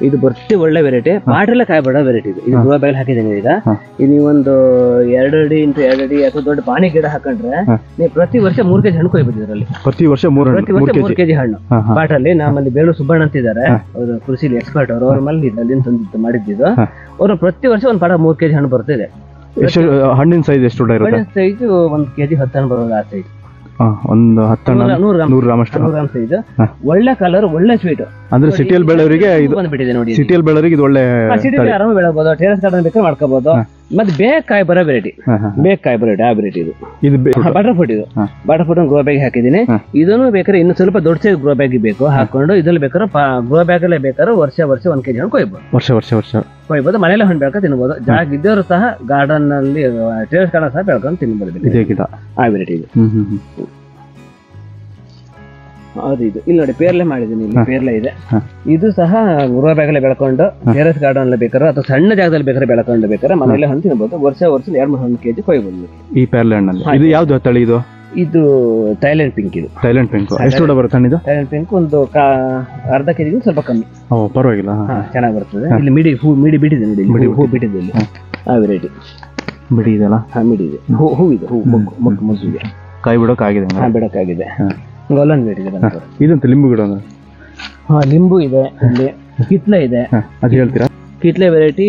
ಇದು ಬರ್ತಿ ಒಳ್ಳೆ ವೆರೈಟಿ. ಪಾಟೆಲ್ಲ ಕಾಯಿ ಬಡೋ ವೆರೈಟಿ ಇದು. ಗ್ರೋ ಬ್ಯಾಗ್ ಹಾಕಿದ್ದೀನಿ ಈಗ. ಇದು ನೀವೊಂದು 2 ಅಡಿ ಇಂಟು 2 ಅಡಿ ಅಥವಾ ದೊಡ್ಡ ಪಾನಿ ಗಿಡ ಹಾಕೊಂಡ್ರೆ ನೀವು ಪ್ರತಿ ವರ್ಷ 3 ಕೆಜಿ ಹಣ್ಣು ಕೊಯ್ಬೋದು ಇದರಲ್ಲಿ. ಪ್ರತಿ ವರ್ಷ 3 ಕೆಜಿ ಹಣ್ಣು ಪಾಟಲ್ಲಿ. ನಮ್ಮಲ್ಲಿ ಬೇಳು ಸುಬ್ಬಣ್ಣ ಅಂತಿದ್ದಾರೆ, ಅವರು ಕೃಷಿ ಎಕ್ಸ್ಪರ್ಟ್. ಅವ್ರ ಮೇಲೆ ಅಲ್ಲಿಂದ ತಂದು ಮಾಡಿದ್ದು. ಅವರು ಪ್ರತಿ ವರ್ಷ ಒಂದು ಪಾಟ 3 ಕೆಜಿ ಹಣ್ಣು ಬರ್ತಿದೆ. ಹಣ್ಣಿನ ಸೈಜ್ ಎಷ್ಟು ಸೈಜ್? 1 ಕೆಜಿ 10 ಹಣ್ಣು ಬರೋದು. ಆ ಸೈಜ್ ಒಂದು 100 ಗ್ರಾಮ್ ಸೈಜ್. ಒಳ್ಳೆ ಕಲರ್, ಒಳ್ಳೆ ಸ್ವೀಟ್. ಅಂದ್ರೆ ಸಿಟಿಯಲ್ಲಿ ಬೆಳೆಯವರಿಗೆ ಇದು ಬಂದ್ಬಿಟ್ಟಿದೆ ನೋಡಿ. ಸಿಟಿಯಲ್ಲಿ ಬೆಳೆಯವರಿಗೆ ಇದು ಒಳ್ಳೆ ಆರಾಮ ಬೆಳಬಹುದು. ಟೆರೆಸ್ ಗಾರ್ಡನ್ ಬೇಕಾದ್ರೆ ಮಾಡ್ಕೋಬಹುದು. ಮತ್ತೆ ಬೇಕಾಯಿ ಬರೋ ವೆರೈಟಿ, ಬೇಕಾಯಿ ಬರೋ ಆ ವೆರೈಟಿ ಇದು. Butter fruit. ಇದು ಬಟರ್ ಫ್ರೂಟ್ ಗ್ರೋ ಬ್ಯಾಗ್ ಹಾಕಿದ್ದೀನಿ. ಇದನ್ನು ಬೇಕಾದ್ರೆ ಇನ್ನು ಸ್ವಲ್ಪ ದೊಡ್ಡ ಸೈಜ್ ಗ್ರೋ ಬ್ಯಾಗ್ ಬೇಕು ಹಾಕೊಂಡು ಇದ್ರಲ್ಲಿ ಬೇಕಾದ್ರೆ ಗ್ರೋ ಬ್ಯಾಗ್ ಅಲ್ಲೇ ಬೇಕಾದ್ರೆ ವರ್ಷ 1 ಕೆಜಿ ಹಣ್ಣು ಕೊಯ್ಬೋದು. ವರ್ಷ ಕೊಯ್ಬೋದು. ಮನೇಲಿ ಹಣ್ಣು ಬೆಳ್ಕೊಂಡು ತಿನ್ಬೋದು. ಜಾಗ ಇದ್ದವರು ಸಹ ಗಾರ್ಡನ್ ನಲ್ಲಿ, ಟೆರೆಸ್ ಗಾರ್ಡನ್ ಸಹ ಬೆಳ್ಕೊಂಡು ತಿನ್ಬೋದು. ಆ ವೆರೈಟಿ ಇದು. ಹೌದು, ಇದು ಇಲ್ಲಿ ನೋಡಿ ಪೇರ್ಲೆ ಮಾಡಿದ್ದೀನಿ. ಇಲ್ಲಿ ಪೇರ್ಲೆ ಇದೆ. ಇದು ಸಹ ಗ್ರೋ ಬ್ಯಾಗ್ ಅಲ್ಲೇ ಬೆಳ್ಕೊಂಡು ಟೆರೆಸ್ ಗಾರ್ಡನ್ ಅಲ್ಲಿ ಬೇಕಾದ್ರೆ ಅಥವಾ ಸಣ್ಣ ಜಾಗದಲ್ಲಿ ಬೇಕಾದ್ರೆ ಬೆಳ್ಕೊಂಡು ಬೇಕಾದ್ರೆ ಮನೇಲೆ ಹಣ್ಣು ತಿನ್ಬೋದು. ವರ್ಷ 2-3 ಕೆಜಿ ಕೊಯ್ಬೋದು ಈ ಪೇರ್ಲೆ ಹಣ್ಣಲ್ಲಿ. ಇದು ಯಾವ್ದು ತಳಿ? ಇದು ಥೈಲ್ಯಾಂಡ್ ಪಿಂಕ್. ಇದು ಥೈಲ್ಯಾಂಡ್ ಪಿಂಕ್. ಎಷ್ಟು ದೊಡ್ಡ ಬರುತ್ತೆ ಇದು? ಥೈಲ್ಯಾಂಡ್ ಪಿಂಕ್ ಒಂದು ಅರ್ಧ ಕೆಜಿ ಸ್ವಲ್ಪ ಕಮ್ಮಿ. ಪರವಾಗಿಲ್ಲ, ಚೆನ್ನಾಗಿ ಬರ್ತದೆ. ಇಲ್ಲಿ ಮಿಡಿ ಬಿಟ್ಟಿದೆ ನೋಡಿ, ಹೂ ಬಿಟ್ಟಿದೆ ಇಲ್ಲಿ. ಆ ವೆರೈಟಿ ಬಿಡಿ ಇದೆಲ್ಲ. ಮಿಡಿ ಇದೆ, ಹೂ ಇದೆ, ಮೊಗ್ಗು ಇದೆ. ಕಾಯಿ ಬಿಡೋಕ್ಕಾಗಿದೆ. ಬಿಡೋಕ್ಕಾಗಿದೆ. ಗೋಲನ್ ವೇಟ್ ಇದೆ. ಇದಂತ ಲಿಂಬು ಗಿಡ. ಲಿಂಬು ಇದೆ, ಇಲ್ಲಿ ಕಿತ್ಲೆ ಇದೆ. ಅದು ಹೇಳ್ತೀರಾ? ಕಿತ್ಲೆ ವೆರೈಟಿ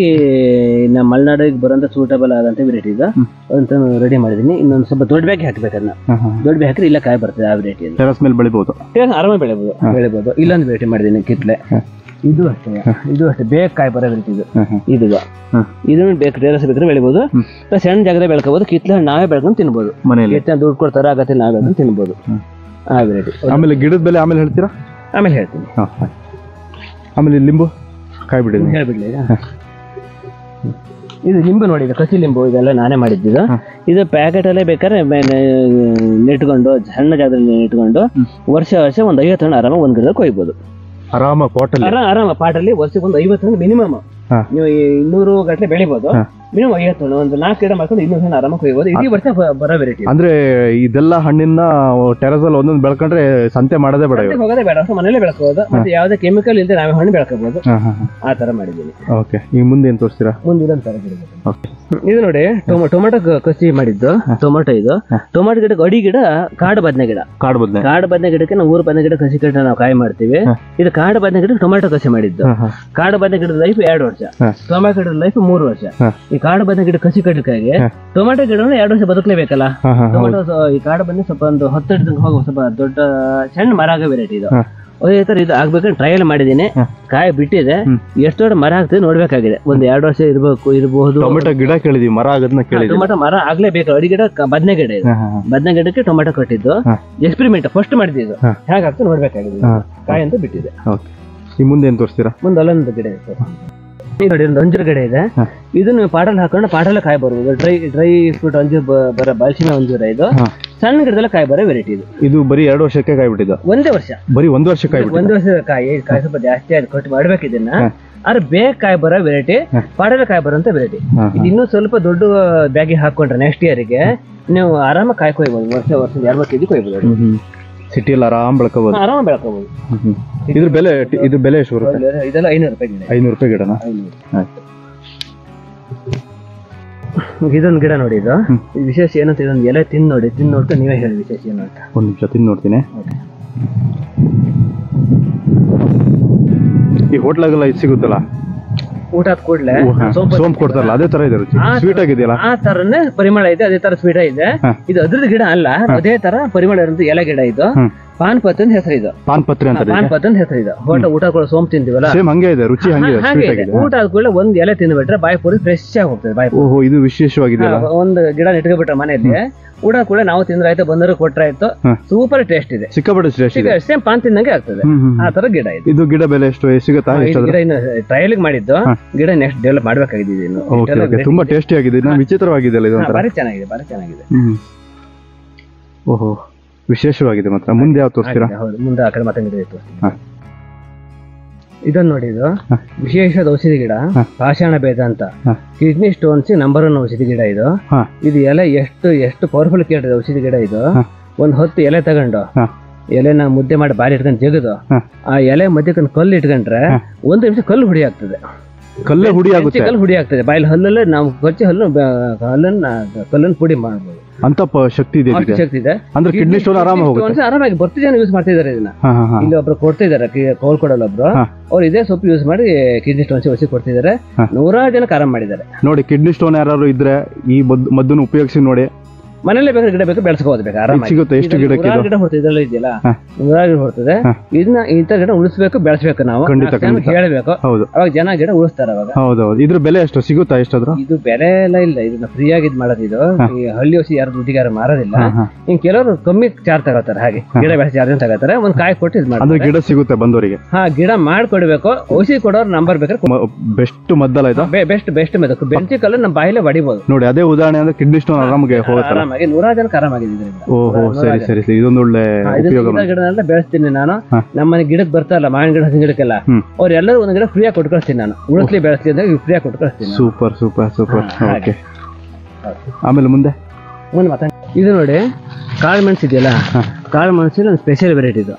ನಮ್ಮ ಮಲೆನಾಡಿಗೆ ಬರೋಂಥ ಸೂಟಬಲ್ ಆದಂಥ ವೆರೈಟಿ ಇದೆ ಅಂತ ರೆಡಿ ಮಾಡಿದ್ದೀನಿ. ಇನ್ನೊಂದು ಸ್ವಲ್ಪ ದೊಡ್ಡ ಬ್ಯಾಗ್ ಹಾಕ್ಬೇಕು. ಅದನ್ನ ದೊಡ್ಡ ಬ್ಯಾಗ್ ಹಾಕಿದ್ರೆ ಇಲ್ಲ ಕಾಯಿ ಬರ್ತದೆ. ಆ ವೆರೈಟಿ ಟೆರೆಸ್ ಮೇಲೆ ಬೆಳಿಬಹುದು, ಆರಾಮಾಗಿ ಬೆಳಿಬಹುದು. ಇಲ್ಲೊಂದು ವೆರೈಟಿ ಮಾಡಿದ್ದೀನಿ ಕಿತ್ಲೆ. ಇದು ಅಷ್ಟೇ ಬೇಗ ಕಾಯಿ ಬರೋ ವೆರೈಟಿ ಇದು. ಇದನ್ನು ಬೇಕು ಟೆರೆಸ್ ಬೇಕಾದ್ರೆ ಬೆಳಿಬಹುದು, ಸಣ್ಣ ಜಾಗದಲ್ಲಿ ಬೆಳ್ಕೋಬಹುದು. ಕಿತ್ಲೆ ನಾವೇ ಬೆಳ್ಕೊಂಡು ತಿನ್ಬಹುದು. ಮನೆಯಲ್ಲಿ ದುಡ್ಡು ಕೊಡ್ತಾರೆ, ಆಗತ್ತೆ ನಾವೇ ಬೆಳ್ಕೊಂಡು ತಿನ್ಬಹುದು. ಆ ವೆರೈಟಿ. ಆಮೇಲೆ ಗಿಡದ ಬೆಲೆ ಆಮೇಲೆ ಹೇಳ್ತೀರಾ? ಆಮೇಲೆ ಹೇಳ್ತೀನಿ. ಆಮೇಲೆ ಲಿಂಬು ಕಾಯಿ ಬಿಡಿ ಹೇಳ್ಬಿಡ್ಲಿ. ಇದು ಲಿಂಬು ನೋಡಿ, ಇದು ಕಸಿ ಲಿಂಬು. ಇದೆಲ್ಲ ನಾನೇ ಮಾಡಿದ್ದು. ಇದು ಪ್ಯಾಕೆಟ್ ಅಲ್ಲೇ ಬೇಕಾದ್ರೆ ನೆಟ್ಕೊಂಡು ಸಣ್ಣ ಜಾಗದಲ್ಲಿ ನೆಟ್ಕೊಂಡು ವರ್ಷ ಒಂದು 50 ಹಣ್ಣು ಆರಾಮ ಒಂದ್ ಗಿಡದಲ್ಲಿ ಕೊಯ್ಬೋದು. ಆರಾಮ ಪಾಟಲ್ಲಿ ವರ್ಷಕ್ಕೆ ಒಂದು 50 ಹಣ್ಣು ಮಿನಿಮಮ್. ನೀವು 200 ಗಟ್ಟಲೆ ಬೆಳಿಬಹುದು. ಮಿನಿಮಮ್ 50 ಹಣ್ಣು ಒಂದು 4 ಗಿಡ ಮಾಡ್ಕೊಂಡು 200 ಹಣ್ಣು ಆರಾಮ ಕೊಯ್ಬೋದು. ಇಡೀ ವರ್ಷ ಬರೋ ವೆರೈಟಿ. ಅಂದ್ರೆ ಇದೆಲ್ಲ ಹಣ್ಣಿನ ಟೆರೆಸ್ ಅಲ್ಲಿ ಒಂದೊಂದು ಬೆಳ್ಕೊಂಡ್ರೆ ಸಂತೆ ಮಾಡೋದೇ ಬೇಡ, ಹೋಗೋದೇ ಬೇಡ. ಮನೇಲೆ ಬೆಳ್ಕೋಬಹುದು. ಮತ್ತೆ ಯಾವುದೇ ಕೆಮಿಕಲ್ ಇಲ್ಲದೆ ನಾವೇ ಹಣ್ಣು ಬೆಳ್ಕೋಬಹುದು. ಆ ತರ ಮಾಡಿದ್ದೀನಿ. ಓಕೆ, ಈಗ ಮುಂದೆ ಏನ್ ತೋರಿಸ್ತೀರಾ? ಮುಂದೆ ಇದೊಂದು ತರ ಗಿಡ. ಇದು ನೋಡಿ ಟೊಮೆಟೊ ಕಸಿ ಮಾಡಿದ್ದು. ಟೊಮೆಟೊ ಇದು ಟೊಮೆಟೊ ಗಿಡಕ್ಕೆ ಅಡಿ ಗಿಡ ಕಾಡು ಬದನೆ ಗಿಡ. ಕಾಡು ಬದನೆ ಗಿಡಕ್ಕೆ ನಾವು 3 ಬದನೆ ಗಿಡ ಕಸಿ ಕಟ್ಟ ನಾವು ಕಾಯಿ ಮಾಡ್ತೀವಿ. ಇದು ಕಾಡು ಬದನೆ ಗಿಡ ಟೊಮೆಟೊ ಕಸಿ ಮಾಡಿದ್ದು. ಕಾಡು ಬದನೆ ಗಿಡದ ಲೈಫ್ 2 ವರ್ಷ, ಟೊಮೆಟೊ ಗಿಡದ ಲೈಫ್ 3 ವರ್ಷ. ಈ ಕಾಡು ಬದನೆ ಗಿಡ ಕಸಿ ಕಟ್ಟಕ್ಕಾಗಿ ಟೊಮೆಟೊ ಗಿಡವನ್ನು 2 ವರ್ಷ ಬದುಕಲೇಬೇಕಲ್ಲ. ಟೊಮೆಟೊ ಈ ಕಾಡು ಬದನೆ ಸ್ವಲ್ಪ ಒಂದು 10 ಅಡಿ ತನಕ ಹೋಗುವ ಸ್ವಲ್ಪ ದೊಡ್ಡ ಸಣ್ಣ ಮರ ಆಗೋ ವೆರೈಟಿ ಇದು. ಅದೇ ತರ ಇದು ಆಗ್ಬೇಕಂದ್ರೆ ಟ್ರಯಲ್ ಮಾಡಿದ್ದೀನಿ. ಕಾಯಿ ಬಿಟ್ಟಿದೆ. ಎಷ್ಟು ದೊಡ್ಡ ಮರ ಆಗ್ತದೆ ನೋಡ್ಬೇಕಾಗಿದೆ. ಒಂದು 2 ವರ್ಷ ಇರಬಹುದು. ಟೊಮೆಟೊ ಗಿಡ ಕೇಳಿದ್ವಿ, ಮರ ಆಗೋದನ್ನ ಕೇಳಿದ್ವಿ. ಟೊಮೆಟೊ ಮರ ಆಗ್ಲೇಬೇಕು. ಅಡಿ ಗಿಡ ಬದನೆ ಗಿಡ ಇದು. ಬದನೆ ಗಿಡಕ್ಕೆ ಟೊಮೆಟೊ ಕಟ್ಟಿದ್ದು ಎಕ್ಸ್ಪೆರಿಮೆಂಟ್ ಫಸ್ಟ್ ಮಾಡಿದ್ದು. ಇದು ಹೇಗಾಗ್ತದೆ ನೋಡ್ಬೇಕಾಗಿದೆ. ಕಾಯಿ ಅಂತ ಬಿಟ್ಟಿದೆ. ಈ ಮುಂದೆ ಏನ್ ತೋರಿಸ್ತೀರಾ? ಮುಂದೆ ಅಲ್ಲೊಂದು ಗಿಡ ಇದೆ ನೋಡಿ, ಒಂದು ಅಂಜೂರ ಗಿಡ ಇದೆ. ಇದನ್ನು ಪಾಟಲ್ ಹಾಕೊಂಡು ಪಾಟಲ್ ಕಾಯಿ ಬರ್ಬೋದು. ಡ್ರೈ ಫ್ರೂಟ್ ಅಂಜೂರ ಬರೋ ಬಲ್ಸಿನ ಅಂಜೂರ ಇದು. ಸಣ್ಣ ಗಿಡದಲ್ಲ ಕಾಯಿ ಬರೋ ವೆರೈಟಿ ಇದು. ಇದು ಬರೀ 2 ವರ್ಷಕ್ಕೆ ಕಾಯಿ ಬಿಟ್ಟಿದ್ದು? ಒಂದೇ ವರ್ಷ, ಬರೀ 1 ವರ್ಷ ಕಾಯಿ ಬಿಟ್ಟಿದ್ದು. 1 ವರ್ಷದ ಕಾಯಿ ಸ್ವಲ್ಪ ಜಾಸ್ತಿ ಆಯ್ತು, ಕಟ್ ಮಾಡ್ಬೇಕು ಇದನ್ನ. ಆದ್ರೆ ಬೇಗ ಕಾಯಿ ಬರೋ ವೆರೈಟಿ, ಪಾಟಲ್ ಕಾಯಿ ಬರೋಂತ ವೆರೈಟಿ. ಇದು ಇನ್ನೂ ಸ್ವಲ್ಪ ದೊಡ್ಡ ಬ್ಯಾಗಿಗೆ ಹಾಕೊಂಡ್ರೆ ನೆಕ್ಸ್ಟ್ ಇಯರ್ಗೆ ನೀವು ಆರಾಮ ಕಾಯಿ ಕೊಯ್ಬೋದು. ವರ್ಷ 20 kg ಕೊಯ್ಬೋದು. ಸಿಟಿಯಲ್ಲಿ ಆರಾಮ್ ಬೆಳ್ಕೋಬಹುದು, ಆರಾಮ ಬೆಳ್ಕೋಬಹುದು. ಇದ್ರ ಬೆಲೆ ಎಷ್ಟು ಬರುತ್ತೆ? ಇದೆಲ್ಲ 500 ರೂಪಾಯಿ ಗಿಡ. 500 ರೂಪಾಯಿ ಗಿಡನಾ? ಇದೊಂದು ಗಿಡ ನೋಡಿ, ಇದು ವಿಶೇಷ ಏನಂತ ಇದೊಂದು ಎಲೆ ತಿಂದು ನೋಡ್ತಾ ನೀವೇ ಹೇಳಿ ವಿಶೇಷ ಏನು ಅಂತ. ಒಂದು ನಿಮಿಷ ತಿಂದು ನೋಡ್ತೀನಿ. ಈ ಹೋಟ್ಲಾಗೆಲ್ಲ ಇದು ಸಿಗುತ್ತಲ್ಲ ಊಟ ಆದ ಕೂಡಲೇ ಸೋಂಪು ಕೊಡ್ತಾರಲ್ಲ, ಅದೇ ತರ ಇದೆ ರುಚಿ, ಸ್ವೀಟ್ ಆಗಿದೆಯಲ್ಲ? ಆ ತರನೇ ಪರಿಮಳ ಇದೆ, ಅದೇ ತರ ಸ್ವೀಟ್ ಇದೆ. ಇದು ಅದ್ರದ್ದು ಗಿಡ ಅಲ್ಲ, ಅದೇ ತರ ಪರಿಮಳ ಇರೋದು ಎಲೆ ಗಿಡ ಇದು. ಪಾನ್ ಪತ್ರಿ ಅಂತ ಹೆಸರು ಇದು. ಪಾನ್ ಪತ್ರಿ ಅಂತ ಹೆಸರು ಇದು. ಊಟ ಕೂಡ ಸೋಂಪು ತಿಂತೀವಲ್ಲ, ಸೇಮ್ ಹಂಗೆ ಇದೆ ರುಚಿ, ಹಂಗೆ ಊಟ ಆದ ಕೂಡಲೇ ಒಂದ್ ಎಲೆ ತಿಂದ್ಬಿಟ್ರೆ ಬಾಯಿ ಪೂರಿ ಫ್ರೆಶ್ ಆಗಿ ಹೋಗ್ತದೆ. ಬಾಯಿ ಓಹೋ, ಇದು ವಿಶೇಷವಾಗಿದೆ. ಒಂದು ಗಿಡ ಇಟ್ಕೊಬಿಟ್ರೆ ಮನೆಯಲ್ಲಿ ಊಟ ಕೂಡ ನಾವು ತಿಂದ್ರಾಯ್ತು, ಬಂದರು ಕೊಟ್ರಾಯ್ತು, ಸೂಪರ್ ಟೇಸ್ಟ್ ಇದೆ, ಸಿಕ್ಕಾಪಟ್ಟೆ ಟೇಸ್ಟ್ ಇದೆ. ಸೇಮ್ ಪಾನ್ ತಿಂದಂಗೆ ಆಗ್ತದೆ. ಆ ತರ ಗಿಡ ಇದೆ. ಇದು ಗಿಡ ಬೆಲೆ ಎಷ್ಟು ಸಿಗುತ್ತಾ? ಗಿಡ ಇನ್ನು ಟ್ರಯಲ್ ಮಾಡಿದ್ದು ಗಿಡ ನೆಕ್ಸ್ಟ್ ಡೆವಲಪ್ ಮಾಡ್ಬೇಕಾಗಿದೆ. ತುಂಬಾ ಟೇಸ್ಟಿ ಆಗಿದೆ, ವಿಚಿತ್ರವಾಗಿದೆ ಅಲ್ಲ ಇದು? ಭಾರಿ ಚೆನ್ನಾಗಿದೆ, ಭಾರಿ ಚೆನ್ನಾಗಿದೆ. ಓಹೋ, ವಿಶೇಷವಾಗಿದೆ ಮಾತ್ರ. ಮುಂದೆ ಯಾವ ತೋರಿಸ್ತೀರಾ? ಹೌದು, ಮುಂದೆ ಆ ಕಡೆ ಮತ್ತೆ ಗಿಡ ತೋರಿಸ್ತೀನಿ. ಇದನ್ನ ನೋಡಿ, ಇದು ವಿಶೇಷದ ಔಷಧಿ ಗಿಡ, ಪಾಷಾಣ ಭೇದ ಅಂತ. ಕಿಡ್ನಿ ಸ್ಟೋನ್ಸ್ ನಂಬರ್ 1 ಔಷಧಿ ಗಿಡ ಇದು. ಇದು ಎಲೆ ಎಷ್ಟು ಪವರ್ಫುಲ್ ಕೇಳಿದೆ ಔಷಧಿ ಗಿಡ ಇದು. ಒಂದ್ ಹೊತ್ತು ಎಲೆ ತಗೊಂಡು ಎಲೆನ ಮುದ್ದೆ ಮಾಡಿ ಬಾರಿ ಇಟ್ಕೊಂಡು ಜಗದು ಆ ಎಲೆ ಮಧ್ಯಕ್ಕೆ ಕಲ್ಲು ಇಟ್ಕೊಂಡ್ರೆ 1 ನಿಮಿಷ ಕಲ್ಲು ಹುಡಿ ಆಗ್ತದೆ. ಕಲ್ಲು ಹುಡಿ ಆಗ್ತದೆ ಬಾಯಲ್ಲಿ ಹಲ್ಲಲ್ಲೇ ನಾವು ಕೊಚ್ಚಿ ಕಲ್ಲನ್ನು ಪುಡಿ ಮಾಡ್ಬೋದು. ಅಂತ ಶಕ್ತಿ ಇದೆ, ಶಕ್ತಿ ಇದೆ. ಅಂದ್ರೆ ಕಿಡ್ನಿ ಸ್ಟೋನ್ ಆರಾಮಾಗಿ ಬರ್ತಿ ಜನ ಯೂಸ್ ಮಾಡ್ತಾ ಇದಾರೆ ಇದನ್ನ. ಇಲ್ಲಿ ಒಬ್ರು ಕೊಡ್ತಾ ಇದಾರೆ, ಕೋಲ್ ಕೊಡಲ್ಲ ಒಬ್ರು, ಅವ್ರು ಇದೇ ಸೊಪ್ಪು ಯೂಸ್ ಮಾಡಿ ಕಿಡ್ನಿ ಸ್ಟೋನ್ಸ್ ಔಷಧಿ ಕೊಡ್ತಿದ್ದಾರೆ. 100 ಜನಕ್ಕೆ ಆರಾಮ ಮಾಡಿದ್ದಾರೆ. ನೋಡಿ, ಕಿಡ್ನಿ ಸ್ಟೋನ್ ಯಾರು ಇದ್ರೆ ಈ ಮದ್ದನ್ನು ಉಪಯೋಗಿಸಿ ನೋಡಿ. ಮನೇಲೆ ಬೇಕಾದ್ರೆ ಗಿಡ ಬೇಕು ಬೆಳೆಸ್ಕೋಬಹುದು, ಬೇಕು ಆರಾಮ ಸಿಗುತ್ತೆ. ಎಷ್ಟು ಗಿಡ ಹೊಡ್ತದೆ ಇದೆಲ್ಲ ಇದೆಯಲ್ಲ, 100 ಗಿಡ ಹೊಡ್ತದೆ. ಇದನ್ನ ಇಂಥ ಗಿಡ ಉಳಿಸ್ಬೇಕು, ಬೆಳೆಸ್ಬೇಕು, ನಾವು ಹೇಳಬೇಕು. ಅವಾಗ ಜನ ಗಿಡ ಉಳಿಸ್ತಾರೆ. ಅವಾಗ ಹೌದೌದು. ಇದ್ರ ಬೆಲೆ ಎಷ್ಟು ಸಿಗುತ್ತಾ? ಎಷ್ಟಾದ್ರು ಇದು ಬೆಲೆ ಎಲ್ಲ ಇಲ್ಲ, ಇದನ್ನ ಫ್ರೀ ಆಗಿ ಮಾಡೋದು. ಇದು ಈ ಹಳ್ಳಿ ಔಷಧಿ ಯಾರು ದುಡ್ಡಿಗಾರ ಮಾರೋದಿಲ್ಲ. ಇನ್ ಕೆಲವರು ಕಮ್ಮಿ ಚಾರ್ಜ್ ತಗೋತಾರೆ, ಹಾಗೆ ಗಿಡ ಬೆಳೆಸಿ ಚಾರ್ಜ್ ತಗೋತಾರೆ. ಒಂದ್ ಕಾಯಿ ಕೊಟ್ಟು ಇದು ಮಾಡ್ತಾರೆ. ಗಿಡ ಸಿಗುತ್ತೆ ಬಂದವರಿಗೆ. ಗಿಡ ಮಾಡ್ಕೊಡ್ಬೇಕು. ಔಷಧಿ ಕೊಡೋರು ನಂಬರ್ ಬೇಕಾದ್ರೆ ಬೆಸ್ಟ್ ಮದ್ದಲ್ಲ ಇದು. ಬೆಸ್ಟ್ ಮೆದಕ್ ಬೆಂಚಿ ಕಲ್ಲು ನಮ್ಮ ಬಾಯಿಲೆ ಹೊಡಿಬಹುದು. ನೋಡಿ, ಅದೇ ಉದಾಹರಣೆ ಅಂದ್ರೆ ಕಿಡ್ನಿ ಸ್ಟೋನ್ ಆರಾಮಾಗಿ ಹೋಗುತ್ತೆ. 100 ಜನಕ್ಕೆ ಆರಾಮಾಗಿದೆ. ಓಹೋ, ಸರಿ. ಇದೊಂದು ಒಳ್ಳೆ ಗಿಡನೆಲ್ಲ ಬೆಳೆಸ್ತೀನಿ ನಾನು. ನಮ್ಮನೆ ಗಿಡಕ್ಕೆ ಬರ್ತಾರಲ್ಲ, ಮಾವಿನ ಗಿಡ, ಹಸಿನ ಗಿಡಕ್ಕೆಲ್ಲ ಅವ್ರೆಲ್ಲರೂ ಒಂದ್ ಗಿಡ ಫ್ರೀ ಆಗಿ ಕೊಟ್ಟು ಕಳಿಸ್ತೀನಿ ನಾನು. ಉಳಿಸ್ಲಿ ಬೆಳೆಸ್ಲಿ ಅಂದ್ರೆ ಫ್ರೀ ಆಗಿ ಕೊಟ್ಟು ಕಳಿಸ್ತೀನಿ. ಸೂಪರ್. ಓಕೆ, ಆಮೇಲೆ ಮುಂದೆ ಮತ್ತೆ ಇದು ನೋಡಿ, ಕಾಳು ಮೆಣಸು ಇದೆಯಲ್ಲ, ಕಾಳು ಮೆಣಸಿನ ಒಂದು ಸ್ಪೆಷಲ್ ವೆರೈಟಿ ಇದು.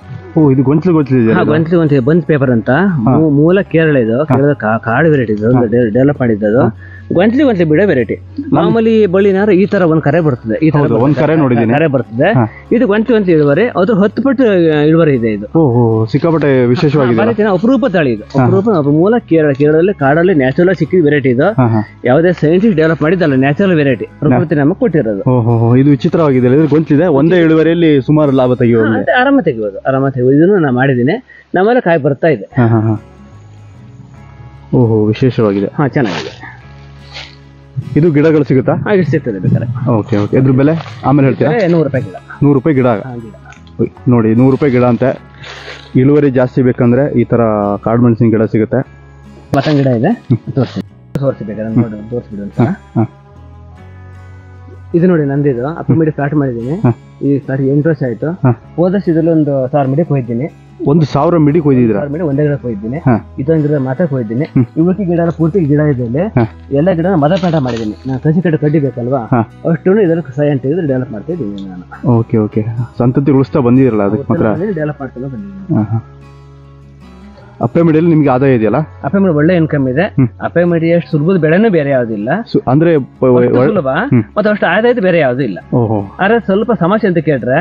ಇದು ಗೊಂಚಲು ಗೊಂಚಲು ಬಂದ್ ಪೇಪರ್ ಅಂತ. ಮೂಲ ಕೇರಳ ಇದು. ಕೇರಳ ಕಾಡು ವೆರೈಟಿ ಇದು, ಡೆವಲಪ್ ಮಾಡಿದ್ದು. ಗೊಂಚಲಿ ಬಿಡೋ ವೆರೈಟಿ. ಮಾಮೂಲಿ ಬಳ್ಳಿನಾರ ಈ ತರ ಒಂದ್ ಕರೆ ಬರ್ತದೆ, ಈ ತರ ಕರೆ ಬರ್ತದೆ. ಇದು ಗೊಂಚಲಿ ಇಳುವರಿ, ಅದು 10 ಪಟ್ಟು ಇಳುವರಿ ಇದೆ. ಇದು ಸಿಕ್ಕಾಪಟ್ಟೆ ವಿಶೇಷವಾಗಿದೆ, ಅಪರೂಪ ತಳಿ ಇದು. ಮೂಲ ಕೇರಳದಲ್ಲಿ ಕಾಡಲ್ಲಿ ನ್ಯಾಚುರಲ್ ಸಿಕ್ಕಿದ ವೆರೈಟಿ ಇದು. ಯಾವುದೇ ಸೈಂಟಿಸ್ಟ್ ಡೆವಲಪ್ ಮಾಡಿದ್ದಲ್ಲ, ನ್ಯಾಚುರಲ್ ವೆರೈಟಿ, ಪ್ರಕೃತಿ ನಮಗೆ ಕೊಟ್ಟಿರೋದು. ಇದು ವಿಚಿತ್ರವಾಗಿದೆ. ಗೊಂಚಲಿದೆ, ಒಂದೇ ಇಳುವರಿಯಲ್ಲಿ ಸುಮಾರು ಲಾಭ ತೆಗೆಯುವುದು, ಆರಾಮ ತೆಗೆಯುವುದು. ಇದನ್ನು ನಾನು ಮಾಡಿದ್ದೀನಿ. ನಮ್ಮೆಲ್ಲ ಕಾಯಿ ಬರ್ತಾ ಇದೆ. ಓಹೋ, ವಿಶೇಷವಾಗಿದೆ. ಚೆನ್ನಾಗಿದೆ. ಇದು ಗಿಡಗಳು ಸಿಗುತ್ತಾ? ಸಿಗ್ತದೆ ಬೇಕಾದ್ರೆ. ಓಕೆ. ಇದ್ರ ಬೆಲೆ ಆಮೇಲೆ ಹೇಳ್ತೀರಾ? 100 ರೂಪಾಯಿ ಗಿಡ. 100 ರೂಪಾಯಿ ಗಿಡ. ನೋಡಿ, 100 ರೂಪಾಯಿ ಗಿಡ ಅಂತೆ. ಇಳುವರಿ ಜಾಸ್ತಿ ಬೇಕಂದ್ರೆ ಈ ತರ ಕಾಡು ಮೆಣಸಿನ ಗಿಡ ಸಿಗುತ್ತೆ. ಮತ್ತೊಂದು ಗಿಡ ಇದೆ, ತೋರಿಸ್ಬೇಕಾದ್ರೆ ತೋರಿಸ್ಬಿಡು ಅಂತ. ಇದು ನೋಡಿ, ನಂದಿದು ಅಪ್ಪಿಮಿಡಿ ಫ್ಲಾಟ್ ಮಾಡಿದ್ದೀನಿ. ಈ ಫ್ಲಾಟ್ 8 ವರ್ಷ ಆಯ್ತು. ಹೋದ ವರ್ಷ ಇದ್ರಲ್ಲಿ ಒಂದು 1000 ಮಿಡಿ ಕೊಯ್ದಿದ್ದೀನಿ. 1000 ಮಿಡಿ ಕೊಯ್ದಿದ್ದೀರಾ? 1000 ಮಿಡಿ ಒಂದೇ ಗಿಡ ಕೊಯ್ದಿದ್ದೀನಿ. ಇದೊಂದು ಗಿಡ ಮಾತ್ರ ಕೊಯ್ದಿದ್ದೀನಿ. ಇವತ್ತಿ ಗಿಡ ಪೂರ್ತಿ ಗಿಡ ಇದೆ. ಎಲ್ಲ ಗಿಡ ಮದ ಪ್ಲಾಟ ಮಾಡಿದ್ದೀನಿ. ನಾನು ಕಸಿ ಕಡ್ಡಿ ಬೇಕಲ್ವಾ, ಅಷ್ಟು ಇದರಲ್ಲಿ ಸೈಂಟ್ ತೆಗೆದು ಡೆವಲಪ್ ಮಾಡ್ತಾ ಇದ್ದೀನಿ ನಾನು. ಓಕೆ. ಸಂತತಿ ಉಳಿಸ್ತಾ ಬಂದಿರಲ್ಲ, ಅದಕ್ಕೆ ಮಾತ್ರ ಡೆವಲಪ್ ಮಾಡ್ತಾ ಬಂದಿದ್ದೀನಿ. ಅಪ್ಪೆಮಿಡಿಯಲ್ಲಿ ನಿಮ್ಗೆ ಆದಾಯ ಇದೆಯಲ್ಲ? ಅಪ್ಪೆಮಿಡಿ ಒಳ್ಳೆ ಇನ್ಕಮ್ ಇದೆ. ಅಪ್ಪೆಮಿಡಿ ಅಷ್ಟು ಸುಲಭದ ಬೆಳೆನೂ ಬೇರೆ ಯಾವ್ದಿಲ್ಲ, ಅಂದ್ರೆ ಸುಲಭ ಮತ್ತೆ ಅಷ್ಟು ಆದಾಯ ಬೇರೆ ಯಾವ್ದು ಇಲ್ಲ. ಆದ್ರೆ ಸ್ವಲ್ಪ ಸಮಸ್ಯೆ ಅಂತ ಕೇಳಿದ್ರೆ,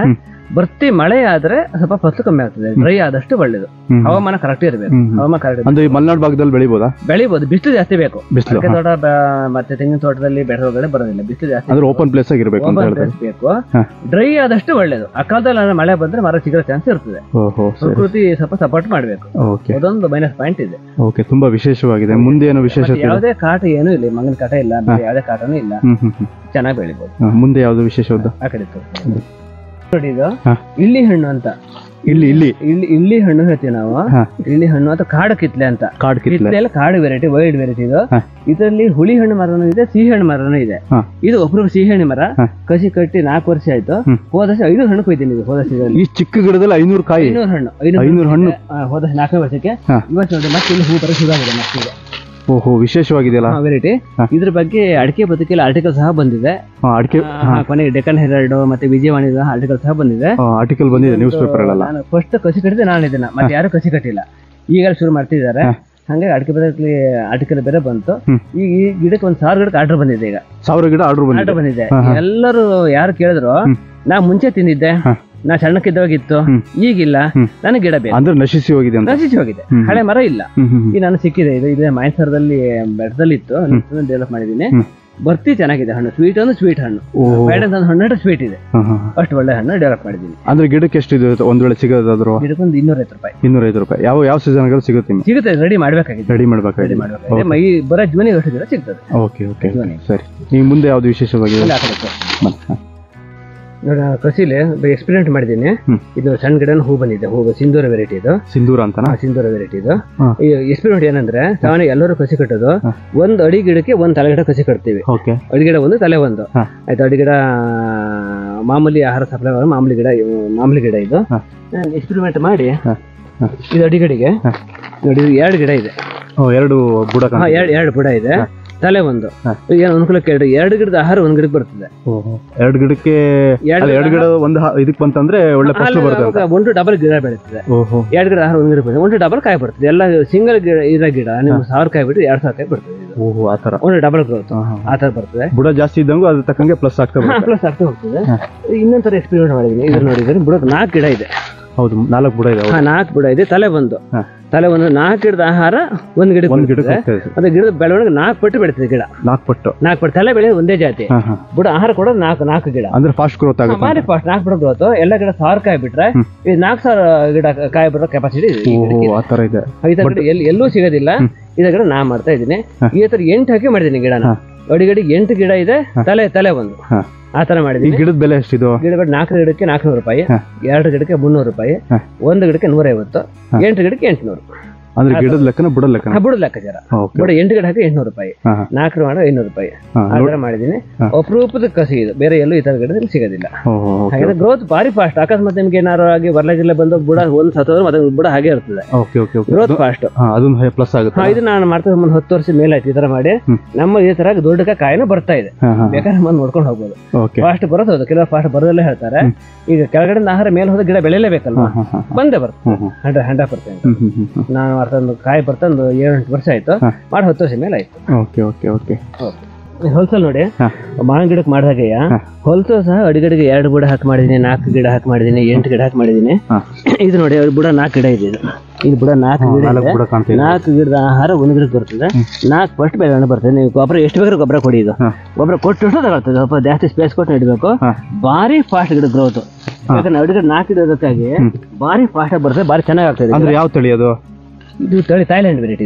ಬರ್ತಿ ಮಳೆ ಆದ್ರೆ ಸ್ವಲ್ಪ ಫಸಲು ಕಮ್ಮಿ ಆಗ್ತದೆ. ಡ್ರೈ ಆದಷ್ಟು ಒಳ್ಳೇದು. ಹವಾಮಾನ ಕರೆಕ್ಟ್ ಇರಬೇಕು. ಹವಾಮಾನ ಕರೆಕ್ಟ್ ಅಂದ್ರೆ ಮಲೆನಾಡು ಭಾಗದಲ್ಲಿ ಬೆಳಿಬಹುದು. ಬಿಸಿಲು ಜಾಸ್ತಿ ಬೇಕು. ತೋಟ ಮತ್ತೆ ತೆಂಗಿನ ತೋಟದಲ್ಲಿ ಬೆಳೆಗಳೇ ಬರೋದಿಲ್ಲ, ಬಿಸಿಲು ಜಾಸ್ತಿ. ಓಪನ್ ಪ್ಲೇಸ್ ಆಗಿರ್ಬೇಕು, ಬೇಕು. ಡ್ರೈ ಆದಷ್ಟು ಒಳ್ಳೇದು. ಆ ಕಾಲದಲ್ಲಿ ಮಳೆ ಬಂದ್ರೆ ಮರ ಸಿಗೋ ಚಾನ್ಸ್ ಇರ್ತದೆ. ಪ್ರಕೃತಿ ಸ್ವಲ್ಪ ಸಪೋರ್ಟ್ ಮಾಡ್ಬೇಕು. ಅದೊಂದು ಮೈನಸ್ ಪಾಯಿಂಟ್ ಇದೆ. ಓಕೆ, ತುಂಬಾ ವಿಶೇಷವಾಗಿದೆ. ಮುಂದೆ ಏನು ವಿಶೇಷ? ಯಾವುದೇ ಕಾಟ ಏನೂ ಇಲ್ಲ, ಮಂಗನ ಕಾಟ ಇಲ್ಲ, ಯಾವುದೇ ಕಾಟನೂ ಇಲ್ಲ. ಚೆನ್ನಾಗಿ ಬೆಳಿಬಹುದು. ಮುಂದೆ ಯಾವ್ದು ವಿಶೇಷ? ಆ ಕಡೆ ನೋಡಿ, ಇದು ಇಳ್ಳಿ ಹಣ್ಣು ಅಂತ. ಇಲ್ಲಿ ಇಲ್ಲಿ ಇಲ್ಲಿ ಹಣ್ಣು ಹೇಳ್ತೀವಿ ನಾವು. ಇಲ್ಲಿ ಹಣ್ಣು ಅಥವಾ ಕಾಡು ಕಿತ್ಲೆ ಅಂತ. ಕಿತ್ಲೆ ಎಲ್ಲ ಕಾಡು ವೆರೈಟಿ, ವೈಲ್ಡ್ ವೆರೈಟಿ ಇದು. ಇದರಲ್ಲಿ ಹುಳಿ ಹಣ್ಣು ಮರನೂ ಇದೆ, ಸಿಹಿ ಹಣ್ಣು ಮರನೂ ಇದೆ. ಇದು ಒಬ್ರು ಸಿಹಿ ಹಣ್ಣು ಮರ ಕಸಿ ಕಟ್ಟಿ 4 ವರ್ಷ ಆಯ್ತು. ಹೋದ ವರ್ಷ 500 ಹಣ್ಣು ಕೊಯ್ತೀನಿ. ಹೋದ ವರ್ಷದಲ್ಲಿ ಈ ಚಿಕ್ಕ ಗಿಡದಲ್ಲಿ 500 ಕಾಯಿ, 500 ಹಣ್ಣು ಹೋದ 4ನೇ ವರ್ಷಕ್ಕೆ. ಇವತ್ತು ನೋಡಿ ಮತ್ತೆ ಇಲ್ಲಿ ಹೂ ಬರೋ ಶುರುವಾಗಿದೆ ಮತ್ತೆ. ಓಹೋ, ವಿಶೇಷವಾಗಿದೆಯಲ್ಲ ವೆರೈಟಿ. ಇದ್ರ ಬಗ್ಗೆ ಅಡಿಕೆ ಬದುಕಿಲ್ಲ ಆರ್ಟಿಕಲ್ ಸಹ ಬಂದಿದೆ. ಅಡಿಕೆ ಕೊನೆಗೆ ಡೆಕ್ಕನ್ ಹೆರಾಲ್ಡ್ ಮತ್ತೆ ವಿಜಯವಾಣಿ ಆರ್ಟಿಕಲ್ ಸಹ ಬಂದಿದೆ. ಆರ್ಟಿಕಲ್ ಬಂದಿದೆ ನ್ಯೂಸ್ ಪೇಪರ್ ಎಲ್ಲ. ನಾನು ಫಸ್ಟ್ ಕಸಿ ಕಟ್ಟಿದೆ ನಾನು ಇದನ್ನ, ಮತ್ತೆ ಯಾರು ಕಸಿ ಕಟ್ಟಿಲ್ಲ. ಈಗ ಶುರು ಮಾಡ್ತಿದ್ದಾರೆ. ಹಂಗಾಗಿ ಅಡಿಕೆ ಬದುಕಲ್ಲಿ ಆರ್ಟಿಕಲ್ ಬೇರೆ ಬಂತು. ಈಗ ಈ ಗಿಡಕ್ಕೆ 1000 ಗಿಡಕ್ಕೆ ಆರ್ಡರ್ ಬಂದಿದೆ. ಈಗ 1000 ಗಿಡ ಆರ್ಡರ್ ಬಂದಿದೆ. ಎಲ್ಲರೂ ಯಾರು ಕೇಳಿದ್ರು ನಾ ಮುಂಚೆ ತಿಂದಿದ್ದೆ, ನಾ ಸಣ್ಣಕ್ಕಿದ್ದವಾಗಿತ್ತು, ಈಗಿಲ್ಲ, ನನಗೆ ಗಿಡ ಬೇಕು. ಅಂದ್ರೆ ನಶಿಸಿ ಹೋಗಿದೆ, ಹಳೆ ಮರ ಇಲ್ಲ. ಈಗ ನಾನು ಸಿಕ್ಕಿದೆ. ಇದು ಮೈಸೂರದಲ್ಲಿ ಬೆಟ್ಟದಲ್ಲಿ ಇತ್ತು, ಡೆವಲಪ್ ಮಾಡಿದೀನಿ. ಬರ್ತಿ ಚೆನ್ನಾಗಿದೆ ಹಣ್ಣು, ಸ್ವೀಟ್ ಅಂದ್ರೆ ಸ್ವೀಟ್ ಹಣ್ಣು, ಹಣ್ಣು ಸ್ವೀಟ್ ಇದೆ. ಅಷ್ಟು ಒಳ್ಳೆ ಹಣ್ಣು ಡೆವಲಪ್ ಮಾಡಿದೀನಿ. ಅಂದ್ರೆ ಗಿಡಕ್ಕೆ ಎಷ್ಟು ಇದೆ ಒಂದ್ ವೇಳೆ ಸಿಗೋದಾದ್ರು? ಗಿಡಕ್ಕೆ ಒಂದು 250 ರೂಪಾಯಿ. 250 ರೂಪಾಯಿ. ಯಾವ ಸೀಸನ್ ಸಿಗುತ್ತೆ? ರೆಡಿ ಮಾಡ್ಬೇಕಾಗಿದೆ. ರೆಡಿ ಮಾಡ್ಬೇಕಾಗಿದೆ. ಮೈ ಬರೋ ಜೂನಿಗೆ ಅಷ್ಟು ಗಿಡ ಸಿಗ್ತದೆ. ಓಕೆ ಓಕೆ, ಸರಿ. ಈಗ ಮುಂದೆ ಯಾವ್ದು ವಿಶೇಷವಾಗಿದೆ? ನೋಡಿ, ಕಸಿಲೆ ಎಕ್ಸ್ಪೆರಿಮೆಂಟ್ ಮಾಡಿದ್ದೀನಿ. ಇದು ಸಣ್ಣ ಗಿಡ ಹೂ ಬಂದಿದೆ. ಹೂ ಸಿಂಧೂರ ವೆರೈಟಿ ಇದು. ಸಿಂಧೂರ ಅಂತ? ಸಿಂಧೂರ ವೆರೈಟಿ ಇದು. ಎಕ್ಸ್ಪೆರಿಮೆಂಟ್ ಏನಂದ್ರೆ, ಸಾಮಾನ್ಯ ಎಲ್ಲರೂ ಕಸಿ ಕಟ್ಟೋದು ಒಂದು ಅಡಿ ಗಿಡಕ್ಕೆ ಒಂದು ತಲೆ ಗಿಡ ಕಸಿ ಕಟ್ತೀವಿ. ಅಡಿ ಗಿಡ ಒಂದು, ತಲೆ ಒಂದು. ಆಯ್ತು, ಅಡಿ ಗಿಡ ಮಾಮೂಲಿ ಆಹಾರ ಸಪ್ಲೈ ಮಾಮೂಲಿ ಗಿಡ ಇದು. ಎಕ್ಸ್ಪೆರಿಮೆಂಟ್ ಮಾಡಿ ಇದು ಅಡಿ ಗಿಡಿಗೆ ನೋಡಿ 2 ಗಿಡ ಇದೆ. 2 ಬುಡ? 2 ಬುಡ ಇದೆ, ತಲೆ ಒಂದು. ಏನು ಅನುಕೂಲಕ್ಕೆ 2 ಗಿಡದ ಆಹಾರ 1 ಗಿಡಕ್ಕೆ ಬರ್ತದೆ. 2 ಗಿಡಕ್ಕೆ 2 ಗಿಡ ಒಂದು ಇದಕ್ಕೆ ಬಂತಂದ್ರೆ ಒಳ್ಳೆ ಫಸಲು ಬರ್ತದೆ. 1 ಡಬಲ್ ಗಿಡ ಬೆಳೀತದೆ. 2 ಗಿಡ ಆಹಾರ 1 ಗಿಡ ಬರ್ತದೆ. 1 ಡಬಲ್ ಕಾಯಿ ಬರ್ತದೆ. ಎಲ್ಲ ಸಿಂಗಲ್ ಗಿಡ ನೀವು 1000 ಕಾಯಿ ಬಿಟ್ಟು 2000 ಕಾಯಿ ಬರ್ತದೆ. ಓಹೋ, ಆತರ 1 ಡಬಲ್ ಗ್ರೋತ್ ಆತರ ಬರ್ತದೆ. ಬುಡ ಜಾಸ್ತಿ ಇದ್ದಂಗೂ ಅದ್ರ ತಕ್ಕಂಗೆ ಪ್ಲಸ್ ಆಗ್ತಾ ಹೋಗ್ತದೆ. ಇನ್ನೊಂಥರ ಎಕ್ಸ್ಪೆರಿಮೆಂಟ್ ಮಾಡಿದೀನಿ. ಇದನ್ನ ನೋಡಿದ್ರೆ ಬುಡಕ್ಕೆ 4 ಗಿಡ ಇದೆ. ಹೌದು, 4 ಬುಡ ಇದೆ. 4 ಬುಡ ಇದೆ, ತಲೆ ಒಂದು. 4 ಗಿಡದ ಆಹಾರ 1 ಗಿಡ. ಅದೇ ಗಿಡದ ಬೆಳವಣಿಗೆ 4 ಪಟ್ಟು ಬೆಳೀತದೆ. ಗಿಡ 4 ಪಟ್ಟು ತಲೆ ಬೆಳೆ ಒಂದೇ ಜಾತಿ. ಬುಡ ಆಹಾರ ಕೊಡೋದು 4 ಗಿಡ. ಅಂದ್ರೆ ಫಾಸ್ಟ್ ಗ್ರೋತ್ ಆಗುತ್ತೆ. ಭಾರಿ ಫಾಸ್ಟ್. 4 ಬುಡ ಗ್ರೋತ್. ಎಲ್ಲ ಗಿಡ 1000 ಕಾಯಿ ಬಿಟ್ರೆ ಇದು 4000 ಗಿಡ ಕಾಯಿ ಬರೋ ಕೆಪಾಸಿಟಿ ಇದೆ. ಎಲ್ಲೂ ಸಿಗೋದಿಲ್ಲ. ಇದ ಗಿಡ ನಾ ಮಾಡ್ತಾ ಇದ್ದೀನಿ. ಈ ತರ 8 ಹಾಕಿ ಮಾಡಿದೀನಿ ಗಿಡನ. ಅಡಿಗಡಿ 8 ಗಿಡ ಇದೆ, ತಲೆ ಒಂದು. ಆ ತರ ಮಾಡಿದೀನಿ. ಗಿಡದ ಬೆಲೆ ಎಷ್ಟಿದು? ಗಿಡ 4 ಗಿಡಕ್ಕೆ 400 ರೂಪಾಯಿ, 2 ಗಿಡಕ್ಕೆ 300 ರೂಪಾಯಿ, 1 ಗಿಡಕ್ಕೆ 150, 8 ಗಿಡಕ್ಕೆ 800. ಅಂದ್ರೆ ಗಿಡದ ಲೆಕ್ಕನ ಬುಡದ ಲೆಕ್ಕ? ಬುಡದ ಲೆಕ್ಕಾಚಾರ. ಬುಡ 8 ಗಿಡ ಹಾಕಿ 800 ರೂಪಾಯಿ, 4 ಮಾಡೋ 500 ರೂಪಾಯಿ. ಆ ತರ ಮಾಡಿದೀನಿ. ಅಪರೂಪದ ಕಸಿ ಇದು, ಬೇರೆ ಎಲ್ಲೂ ಈ ತರ ಗಿಡದಲ್ಲಿ ಸಿಗೋದಿಲ್ಲ. ಹಾಗಾದ್ರೆ ಗ್ರೋತ್ ಭಾರಿ ಫಾಸ್ಟ್. ಅಕಸ್ಮಾತ್ ನಿಮ್ಗೆ ಏನಾರು ಆಗಿ ಬರ್ಲಾಗಿಲ್ಲ ಬಂದು ಬುಡ ಒಂದ್ ಸತ್ತೋದ್ರೆ ಮತ್ತೆ ಬುಡ ಹಾಗೆ ಇರ್ತದೆ. Growth fast. ಅದೊಂದು ಪ್ಲಸ್ ಆಗುತ್ತೆ. ಇದು ನಾನು ಮಾಡ್ತಾ 10 ವರ್ಷ ಮೇಲೆ ಆಯ್ತು ಈ ತರ ಮಾಡಿ. ನಮ್ಮ ಈ ತರ ದೊಡ್ಡ ಕಾಯಿನೂ ಬರ್ತಾ ಇದೆ. ಬೇಕಾದ್ರೆ ಬಂದು ನೋಡ್ಕೊಂಡು ಹೋಗ್ಬೋದು. ಫಾಸ್ಟ್ ಬರೋದು ಹೌದು, ಕೆಲವರು ಫಾಸ್ಟ್ ಬರೋದಲ್ಲೇ ಹೇಳ್ತಾರೆ. ಈಗ ಕೆಳಗಡೆ ಆಹಾರ ಮೇಲೆ ಹೋದ ಗಿಡ ಬೆಳೆಯಲೇಬೇಕಲ್ಲ, ಬಂದೇ ಬರ್ತದೆ 100%. ನಾನು ಕಾಯಿ ಬರ್ತಂದು 7-8 ವರ್ಷ ಆಯ್ತು. ಮಾಡಿ 10 ವರ್ಷ ಮೇಲೆ ಆಯ್ತು. ಹೊಲ್ಸಲ್ ನೋಡಿ, ಮಾವಿನ ಗಿಡಕ್ಕೆ ಮಾಡಿದಾಗೆ ಹೊಲ್ಸು ಸಹ ಅಡಿಗಡಿಗೆ 2 ಬುಡ ಹಾಕಿ ಮಾಡಿದೀನಿ, 4 ಗಿಡ ಹಾಕಿ ಮಾಡಿದೀನಿ, 8 ಗಿಡ ಹಾಕಿ ಮಾಡಿದೀನಿ. ಇದು ನೋಡಿ, ಬುಡ 4 ಗಿಡ ಇದೆ. ಇದು ಬುಡ 4 ಗಿಡ ಇದೆ. 4 ಗಿಡದ ಆಹಾರ 1 ಗಿಡಕ್ಕೆ ಬರ್ತದೆ. 4 ಫಸ್ಟ್ ಬೆಳೆವಣಿಗೆ ಬರ್ತದೆ. ನೀವು ಗೊಬ್ಬರ ಎಷ್ಟು ಬೇಕಾದ್ರೂ ಗೊಬ್ಬರ ಕೊಡಿ. ಇದು ಗೊಬ್ಬರ ಕೊಟ್ಟು ತಗೊಳ್ತದೆ. ಸ್ವಲ್ಪ ಜಾಸ್ತಿ ಸ್ಪೇಸ್ ಕೊಟ್ಟು ಇಡಬೇಕು. ಭಾರಿ ಫಾಸ್ಟ್ ಗಿಡ ಗ್ರೋತ್. ಯಾಕಂದ್ರೆ ಅಡಿಗಡೆ 4 ಗಿಡದಕ್ಕಾಗಿ ಭಾರಿ ಫಾಸ್ಟ್ ಆಗಿ ಬರ್ತದೆ, ಭಾರಿ ಚೆನ್ನಾಗಿ ಆಗ್ತದೆ. ಅಂದ್ರೆ ಯಾವ ತಳಿ ಅದು? ಇದು ತಳಿ ಥೈಲ್ಯಾಂಡ್ ವೆರೈಟಿ.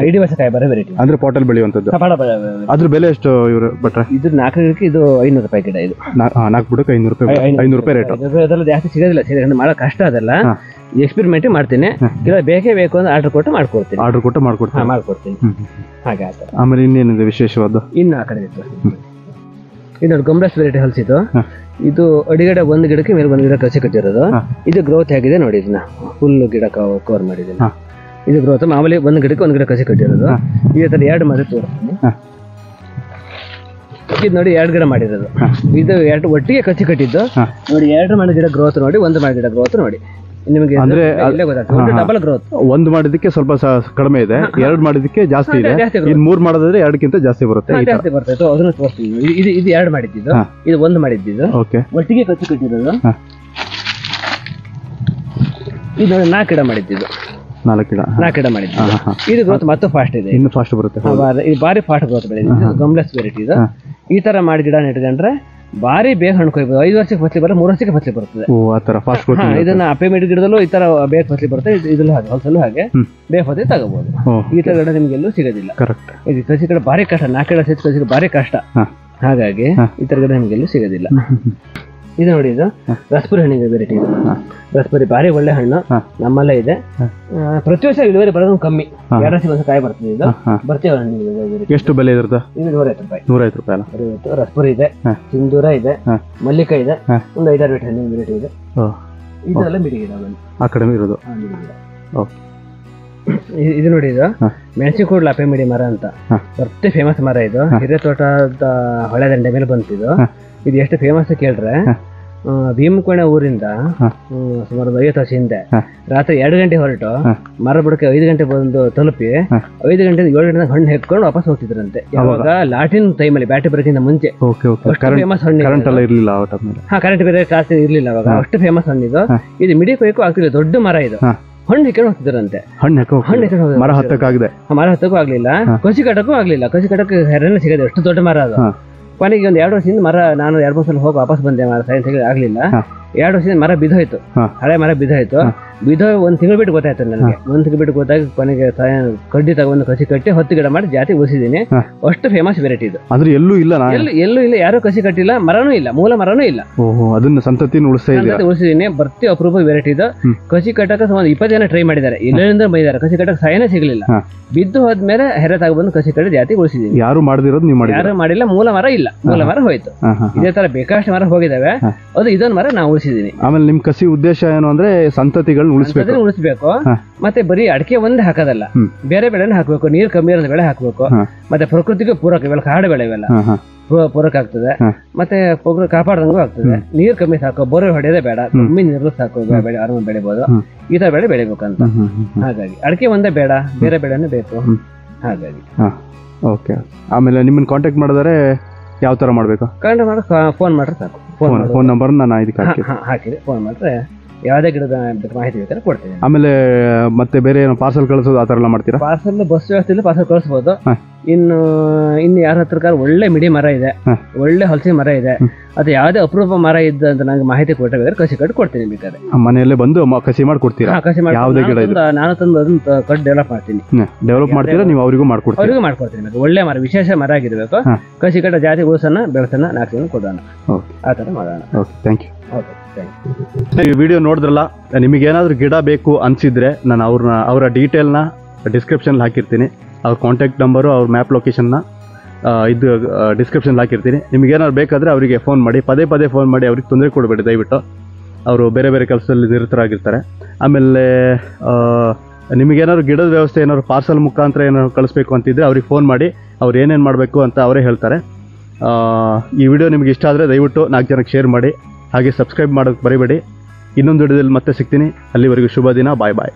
ಇಡೀ ವರ್ಷ ಕಾಯಿ ಬರೋ ವೆರೈಟಿ. ಅಂದ್ರೆ ಪಾಟಲ್ ಬೆಳೆಯುವಂತದ್ದು. ಅದ್ರ ಬೆಲೆ ಎಷ್ಟು ಇವರು ಬಟ್ರೆ? ಇದು 4 ಗಿಡಕ್ಕೆ ಇದು 500 ರೂಪಾಯಿ ಗಿಡ. ಇದು 4 ಬುಡಕ್ಕೆ 500 ರೂಪಾಯಿ ರೇಟ್. ಅದೆಲ್ಲ ಜಾಸ್ತಿ ಸಿಗೋದಿಲ್ಲ, ಮಾಡೋ ಕಷ್ಟ ಅದೆಲ್ಲ. ಎಕ್ಸ್ಪೆರಿಮೆಂಟ್ ಮಾಡ್ತೀನಿ. ಕೆಲವು ಬೇಕೇ ಬೇಕು ಅಂದ್ರೆ ಆರ್ಡರ್ ಕೊಟ್ಟು ಮಾಡ್ಕೊಡ್ತೀನಿ. ಹಾಗೆ ಆತರ. ಆಮೇಲೆ ಇನ್ನೇನಿದೆ ವಿಶೇಷವಾದ? ಇನ್ನು ಆ ಕಡೆ ಇತ್ತು. ಇದು ಗಂಬ್ಲಸ್ ವೆರೈಟಿ ಹಲ್ಸಿದ್ದು. ಇದು ಅಡಿಗಡೆ 1 ಗಿಡಕ್ಕೆ ಮೇಲೆ 1 ಗಿಡ ಕಸಿ ಕಟ್ಟಿರೋದು. ಇದು ಗ್ರೋತ್ ಆಗಿದೆ ನೋಡಿ. ಇದನ್ನ ಫುಲ್ ಗಿಡ ಕವರ್ ಮಾಡಿದ್ದೀನಿ. ಇದು ಗ್ರೋತ್ ಮಾಮೂಲಿ 1 ಗಿಡಕ್ಕೆ 1 ಗಿಡ ಕಸಿ ಕಟ್ಟಿರೋದು. ಈ ತರ 2 ಮಾಡಿ ತೋರಿಸ್ತೀನಿ. ಇದು ನೋಡಿ 2 ಗಿಡ ಮಾಡಿರೋದು. ಇದು 2 ಒಟ್ಟಿಗೆ ಕಸಿ ಕಟ್ಟಿದ್ದು ನೋಡಿ. 2 ಮಾಡಿ ಗಿಡ ಗ್ರೋತ್ ನೋಡಿ, 1 ಮಾಡಿ ಗಿಡ ಗ್ರೋತ್ ನೋಡಿ. ನಿಮಗೆ ಅಂದ್ರೆ ಡಬಲ್ ಗ್ರೋತ್. 1 ಮಾಡಿದಕ್ಕೆ ಸ್ವಲ್ಪ ಕಡಿಮೆ ಇದೆ, 2 ಮಾಡಿದಕ್ಕೆ ಜಾಸ್ತಿ ಇದೆ. 3 ಮಾಡೋದಾದ್ರೆ 2ಕ್ಕಿಂತ ಜಾಸ್ತಿ ಬರುತ್ತೆ. ಅದನ್ನು ತೋರಿಸ್ತೀನಿ. ಇದು 2 ಮಾಡಿದ್ದು, ಇದು 1 ಮಾಡಿದ್ದು. ಒಟ್ಟಿಗೆ ಕಸಿ ಕಟ್ಟಿರೋದು. ಇದು 4 ಗಿಡ ಮಾಡಿದ್ದು. 4 ಗಿಡ ಮಾಡಿದ್ದು. ಇದು ಗ್ರೋತ್ ಮತ್ತೆ ಫಾಸ್ಟ್ ಇದೆ, ಇನ್ನು ಫಾಸ್ಟ್ ಬರುತ್ತೆ. ಇದು ಭಾರಿ ಫಾಸ್ಟ್ ಗ್ರೋತ್ ಬೆಳೆದಿದೆ. ಗಮ್ಲೆಸ್ ವೆರೈಟಿ ಇದು. ಈ ತರ ಮಾಡಿ ಗಿಡ ನೆಟ್ಕೊಂಡ್ರೆ ಭಾರಿ ಬೇಗ ಹಣ್ಣು ಕೊಯ್ಬೋದು. 5 ವರ್ಷಕ್ಕೆ ಫಸಲಿ ಬರುತ್ತೆ, 3 ವರ್ಷಕ್ಕೆ ಫಸಲಿ ಬರ್ತದೆ. ಇದನ್ನ ಅಪ್ಪೆಮಿಡಿ ಗಿಡದಲ್ಲೂ ಈ ತರ ಬೇಗ ಫಸಲಿ ಬರುತ್ತೆ. ಇದಲ್ಲೂ ಹಾಗೆ, ಹೊಲಸಲ್ಲೂ ಹಾಗೆ ಬೇಗ ಫಸಲಿ ತಗೋಬಹುದು. ಈ ತರ ಗಿಡ ನಿಮ್ಗೆ ಎಲ್ಲೂ ಸಿಗೋದಿಲ್ಲ. ಇದು ಕಸಿ ಗಿಡ ಭಾರಿ ಕಷ್ಟ. 4 ಗಿಡ ಕಸಿ ಭಾರಿ ಕಷ್ಟ. ಹಾಗಾಗಿ ಈ ತರ ಗಿಡ ನಿಮ್ಗೆಲ್ಲೂ ಸಿಗೋದಿಲ್ಲ. ಇದು ನೋಡಿ, ಇದು ರಸ್ಪುರಿ ಹಣ್ಣಿಗೆ ವೆರೈಟಿ. ಇದು ರಸ್ಪುರಿ ಭಾರಿ ಒಳ್ಳೆ ಹಣ್ಣು, ನಮ್ಮಲ್ಲೇ ಇದೆ. ಪ್ರತಿ ವರ್ಷ ಇಳುವರಿ ಬರೋದು ಕಮ್ಮಿ, 2 ವರ್ಷ ಕಾಯಿ ಬರ್ತದೆ. ಇದು ಬರ್ತೀವಿ ಹಣ್ಣಿಗೆ. ಎಷ್ಟು ಬೆಲೆ ಇದ್ರದ್ದು? ಇದು 150 ರೂಪಾಯಿ. 150 ರೂಪಾಯಿ ಅಲ್ಲ? 150. ರಸ್ಪುರಿ ಇದೆ, ಸಿಂಧೂರ ಇದೆ, ಮಲ್ಲಿಕ ಇದೆ, ಒಂದು 5-6 ಹಣ್ಣಿನ ವೆರೈಟಿ ಇದೆ. ಇದೆಲ್ಲ ಮಿಡಿ ಗಿಡ ಆ ಕಡಿಮೆ ಇರೋದು. ಇದು ನೋಡಿ, ಇದು ಮೆಣಸಿನಕೋಡು ಲಾಪೆ ಮಿಡಿ ಮರ ಅಂತ ಬರ್ತೆ ಫೇಮಸ್ ಮರ. ಇದು ಹಿರೇತೋಟದ ಹೊಳೆ ದಂಡೆ ಮೇಲೆ ಬಂತಿದ್ದು. ಇದು ಎಷ್ಟು ಫೇಮಸ್ ಕೇಳ್ರೆ, ಭೀಮಕೋಣೆ ಊರಿಂದ ಸುಮಾರು 50 ವರ್ಷ ಹಿಂದೆ ರಾತ್ರಿ 2 ಗಂಟೆ ಹೊರಟು ಮರ ಬುಡಕ್ಕೆ 5 ಗಂಟೆ ಬಂದು ತಲುಪಿ 5 ಗಂಟೆಯಿಂದ 7 ಗಂಟೆ ಹಣ್ಣು ಹೆಕ್ಕೊಂಡು ವಾಪಸ್ ಹೋಗ್ತಿದ್ರಂತೆ. ಯಾವಾಗ ಲಾಟಿನ್ ಟೈಮಲ್ಲಿ ಬ್ಯಾಟ್ರಿ ಬರೋಕ್ಕಿಂತ ಮುಂಚೆ. ಫೇಮಸ್ ಹಣ್ಣು. ಕರೆಂಟ್ ಬೇರೆ ಜಾಸ್ತಿ ಇರ್ಲಿಲ್ಲ ಅವಾಗ, ಅಷ್ಟು ಫೇಮಸ್ ಹಣ್ಣಿದು. ಇದು ಮಿಡಿ ಕೊಯ್ಯಕ್ಕೂ ಆಗ್ತಿಲ್ಲ, ದೊಡ್ಡ ಮರ ಇದು. ಹಣ್ಣು ಹೆಕ್ಕೊಂಡು ಹೋಗ್ತಿದ್ರಂತೆ. ಮರ ಹತ್ತಕ್ಕೂ ಆಗ್ಲಿಲ್ಲ, ಕಸಿ ಕಟ್ಟಕ್ಕೂ ಆಗ್ಲಿಲ್ಲ. ಕಸಿ ಕಟ್ಟಕ್ಕೆ ಹೆರನೆ ಸಿಗದೆ, ಅಷ್ಟು ದೊಡ್ಡ ಮರ ಅದು. ಕೊನೆಗೆ ಒಂದು 2 ವರ್ಷದಿಂದ ಮರ, ನಾನು 2-3 ಸಲ ಹೋಗಿ ವಾಪಸ್ ಬಂದೆ. ಮರ ಸೈನ್ಸ್ ಆಗ್ಲಿಲ್ಲ. 2 ವರ್ಷದಿಂದ ಮರ ಬಿದ್ದೋಯ್ತು, ಹಳೆ ಮರ ಬಿದ್ದೋಯ್ತು. ಬಿದ್ದೋ 1 ತಿಂಗಳು ಬಿಟ್ಟು ಗೊತ್ತಾಯ್ತು ನನಗೆ. 1 ತಿಂಗಳು ಬಿಟ್ಟು ಗೊತ್ತಾಗಿ ಕೊನೆಗೆ ಕಡ್ಡಿ ತಗೊಂಡು ಕಸಿ ಕಟ್ಟಿ 10 ಗಿಡ ಮಾಡಿ ಜಾತಿ ಉಳಿಸಿದೀನಿ. ಅಷ್ಟು ಫೇಮಸ್ ವೆರೈಟಿ ಇದು. ಅಂದ್ರೆ ಎಲ್ಲೂ ಇಲ್ಲ, ಎಲ್ಲೂ ಇಲ್ಲ, ಯಾರು ಕಸಿ ಕಟ್ಟಿಲ್ಲ, ಮರನೂ ಇಲ್ಲ, ಮೂಲ ಮರನೂ ಇಲ್ಲ. ಅದನ್ನ ಸಂತತಿ ಉಳಿಸಿದೀನಿ. ಬರ್ತಿ ಅಪರೂಪ ವೆರೈಟಿ ಇದು. ಕಸಿ ಕಟ್ಟಕ್ಕೆ ಒಂದು 20 ಜನ ಟ್ರೈ ಮಾಡಿದ್ದಾರೆ, ಎಲ್ಲರಿಂದ ಬಂದಿದ್ದಾರೆ. ಕಸಿ ಕಟ್ಟಕ್ಕೆ ಸಾಯನೇ ಸಿಗಲಿಲ್ಲ. ಬಿದ್ದು ಹೋದ್ಮೇಲೆ ಹೆರೆ ತಗೊಂಡ್ಬಂದು ಕಸಿ ಕಟ್ಟಿ ಜಾತಿ ಉಳಿಸಿದೀನಿ. ಯಾರು ಮಾಡಿದಿರೋದು ನೀವು ಮಾಡಿ? ಯಾರು ಮಾಡಿಲ್ಲ, ಮೂಲ ಮರ ಇಲ್ಲ, ಮೂಲ ಮರ ಹೋಯ್ತು. ಇದೇ ತರ ಬೇಕಷ್ಟು ಮರ ಹೋಗಿದಾವೆ, ಅದು ಇದೊಂದು ಮರ ನಾವು ಉಳಿಸಿದೀನಿ. ಆಮೇಲೆ ನಿಮ್ ಕಸಿ ಉದ್ದೇಶ ಏನು ಅಂದ್ರೆ ಸಂತತಿಗಳನ್ನ ಉಳಿಸ್ಬೇಕು. ಮತ್ತೆ ಬರೀ ಅಡಿಕೆ ಒಂದೇ ಹಾಕೋದಲ್ಲ, ಬೇರೆ ಬೆಳೆನ ಹಾಕ್ಬೇಕು. ನೀರ್ ಕಮ್ಮಿ ಇರೋ ಬೆಳೆ ಹಾಕ್ಬೇಕು. ಮತ್ತೆ ಪ್ರಕೃತಿಗೆ ಪೂರಕ, ಇವೆಲ್ಲ ಕಾಡು ಬೆಳೆ, ಇವೆಲ್ಲ ಪೂರಕ ಆಗ್ತದೆ. ಮತ್ತೆ ಕಾಪಾಡ್ದಂಗೂ ಆಗ್ತದೆ. ನೀರ್ ಕಮ್ಮಿ ಸಾಕು, ಬೋರ್ ಹೊಡೆಯೋದೇ ಬೇಡ, ಕಮ್ಮಿ ನೀರು ಸಾಕು, ಬೆಳೆ ಆರಾಮ ಬೆಳಿಬಹುದು. ಈ ತರ ಬೆಳೆ ಬೆಳಿಬೇಕಂತ. ಹಾಗಾಗಿ ಅಡಿಕೆ ಒಂದೇ ಬೇಡ, ಬೇರೆ ಬೆಳೆನೂ ಬೇಕು. ಹಾಗಾಗಿ ಓಕೆ. ಆಮೇಲೆ ನಿಮ್ಮನ್ನ ಕಾಂಟ್ಯಾಕ್ಟ್ ಮಾಡಿದರೆ ಯಾವ ತರ ಮಾಡ್ಬೇಕು? ಕಾಂಟ್ಯಾಕ್ಟ್ ಮಾಡಿ ಫೋನ್ ಮಾಡ್ರೆ ಸಾಕು. ಫೋನ್ ನಂಬರ್ ನಾನು ಇದಕ್ಕೆ ಹಾಕಿದೆ. ಫೋನ್ ಮಾಡಿದ್ರೆ ಯಾವುದೇ ಗಿಡದ ಮಾಹಿತಿ ಬೇಕಾದ್ರೆ ಕೊಡ್ತೀನಿ. ಆಮೇಲೆ ಮತ್ತೆ ಬೇರೆ ಏನೋ ಪಾರ್ಸಲ್ ಕಳಿಸೋದು ಆ ಥರ ಎಲ್ಲ ಮಾಡ್ತೀರಾ? ಪಾರ್ಸಲ್ ಬಸ್ ವ್ಯವಸ್ಥೆ ಇಲ್ಲ, ಪಾರ್ಸಲ್ ಕಳಿಸ್ಬೋದು. ಇನ್ನು ಯಾರ ಹತ್ರ ಒಳ್ಳೆ ಮಿಡಿ ಮರ ಇದೆ, ಒಳ್ಳೆ ಹಲಸಿ ಮರ ಇದೆ, ಅದು ಯಾವುದೇ ಅಪರೂಪ ಮರ ಇದ್ದ ಅಂತ ನಂಗೆ ಮಾಹಿತಿ ಕೊಟ್ಟರೆ ಕಸಿ ಕಟ್ಟು ಕೊಡ್ತೀನಿ. ಬೇಕಾದ್ರೆ ಮನೆಯಲ್ಲೇ ಬಂದು ಕಸಿ ಮಾಡಿ ಕೊಡ್ತೀರಾ? ಕಸಿ ಮಾಡಿ ನಾನು ತಂದು ಅದನ್ನ ಕಟ್ಟು ಡೆವಲಪ್ ಮಾಡ್ತೀನಿ. ಡೆವಲಪ್ ಮಾಡ್ತೀರಾ ನೀವು? ಅವರಿಗೂ ಮಾಡ್ಕೊಡ್ತೀರಾ? ಅವರಿಗೂ ಮಾಡ್ಕೊಡ್ತೀನಿ. ಒಳ್ಳೆ ಮರ, ವಿಶೇಷ ಮರ ಆಗಿರ್ಬೇಕು. ಕಸಿ ಕಟ್ಟ ಜಾತಿ ಉಳಿಸೋಣ, ಬೆಳೆಸೋಣ, 4 ಜನ ಕೊಡೋಣ, ಆ ಥರ ಮಾಡೋಣ. Okay, thank you. ಈ ವಿಡಿಯೋ ನೋಡಿದ್ರಲ್ಲ, ನಿಮಗೇನಾದ್ರೂ ಗಿಡ ಬೇಕು ಅನ್ಸಿದ್ರೆ ನಾನು ಅವರ ಡೀಟೇಲ್ನ ಡಿಸ್ಕ್ರಿಪ್ಷನ್ ಹಾಕಿರ್ತೀನಿ. ಅವ್ರ ಕಾಂಟ್ಯಾಕ್ಟ್ ನಂಬರು, ಅವ್ರ ಮ್ಯಾಪ್ ಲೊಕೇಶನ್ನ ಇದು ಡಿಸ್ಕ್ರಿಪ್ಷನ್ ಹಾಕಿರ್ತೀನಿ. ನಿಮಗೇನಾದ್ರು ಬೇಕಾದರೆ ಅವರಿಗೆ ಫೋನ್ ಮಾಡಿ, ಪದೇ ಪದೇ ಫೋನ್ ಮಾಡಿ. ಅವ್ರಿಗೆ ತೊಂದರೆ ಕೊಡಬೇಡಿ ದಯವಿಟ್ಟು, ಅವರು ಬೇರೆ ಬೇರೆ ಕೆಲಸದಲ್ಲಿ ನಿರತರಾಗಿರ್ತಾರೆ. ಆಮೇಲೆ ನಿಮಗೇನಾದ್ರು ಗಿಡದ ವ್ಯವಸ್ಥೆ ಏನಾದ್ರು ಪಾರ್ಸಲ್ ಮುಖಾಂತರ ಏನಾದ್ರು ಕಳಿಸ್ಬೇಕು ಅಂತಿದ್ರೆ ಅವ್ರಿಗೆ ಫೋನ್ ಮಾಡಿ, ಅವ್ರು ಏನೇನು ಮಾಡಬೇಕು ಅಂತ ಅವರೇ ಹೇಳ್ತಾರೆ. ಈ ವಿಡಿಯೋ ನಿಮಗೆ ಇಷ್ಟ ಆದರೆ ದಯವಿಟ್ಟು 4 ಜನಕ್ಕೆ ಶೇರ್ ಮಾಡಿ. ಹಾಗೆ ಸಬ್ಸ್ಕ್ರೈಬ್ ಮಾಡೋಕ್ಕೆ ಬರೀಬೇಡಿ. ಇನ್ನೊಂದು ವಿಡಿಯೋದಲ್ಲಿ ಮತ್ತೆ ಸಿಗ್ತೀನಿ. ಅಲ್ಲಿವರೆಗೂ ಶುಭ ದಿನ. ಬಾಯ್ ಬಾಯ್.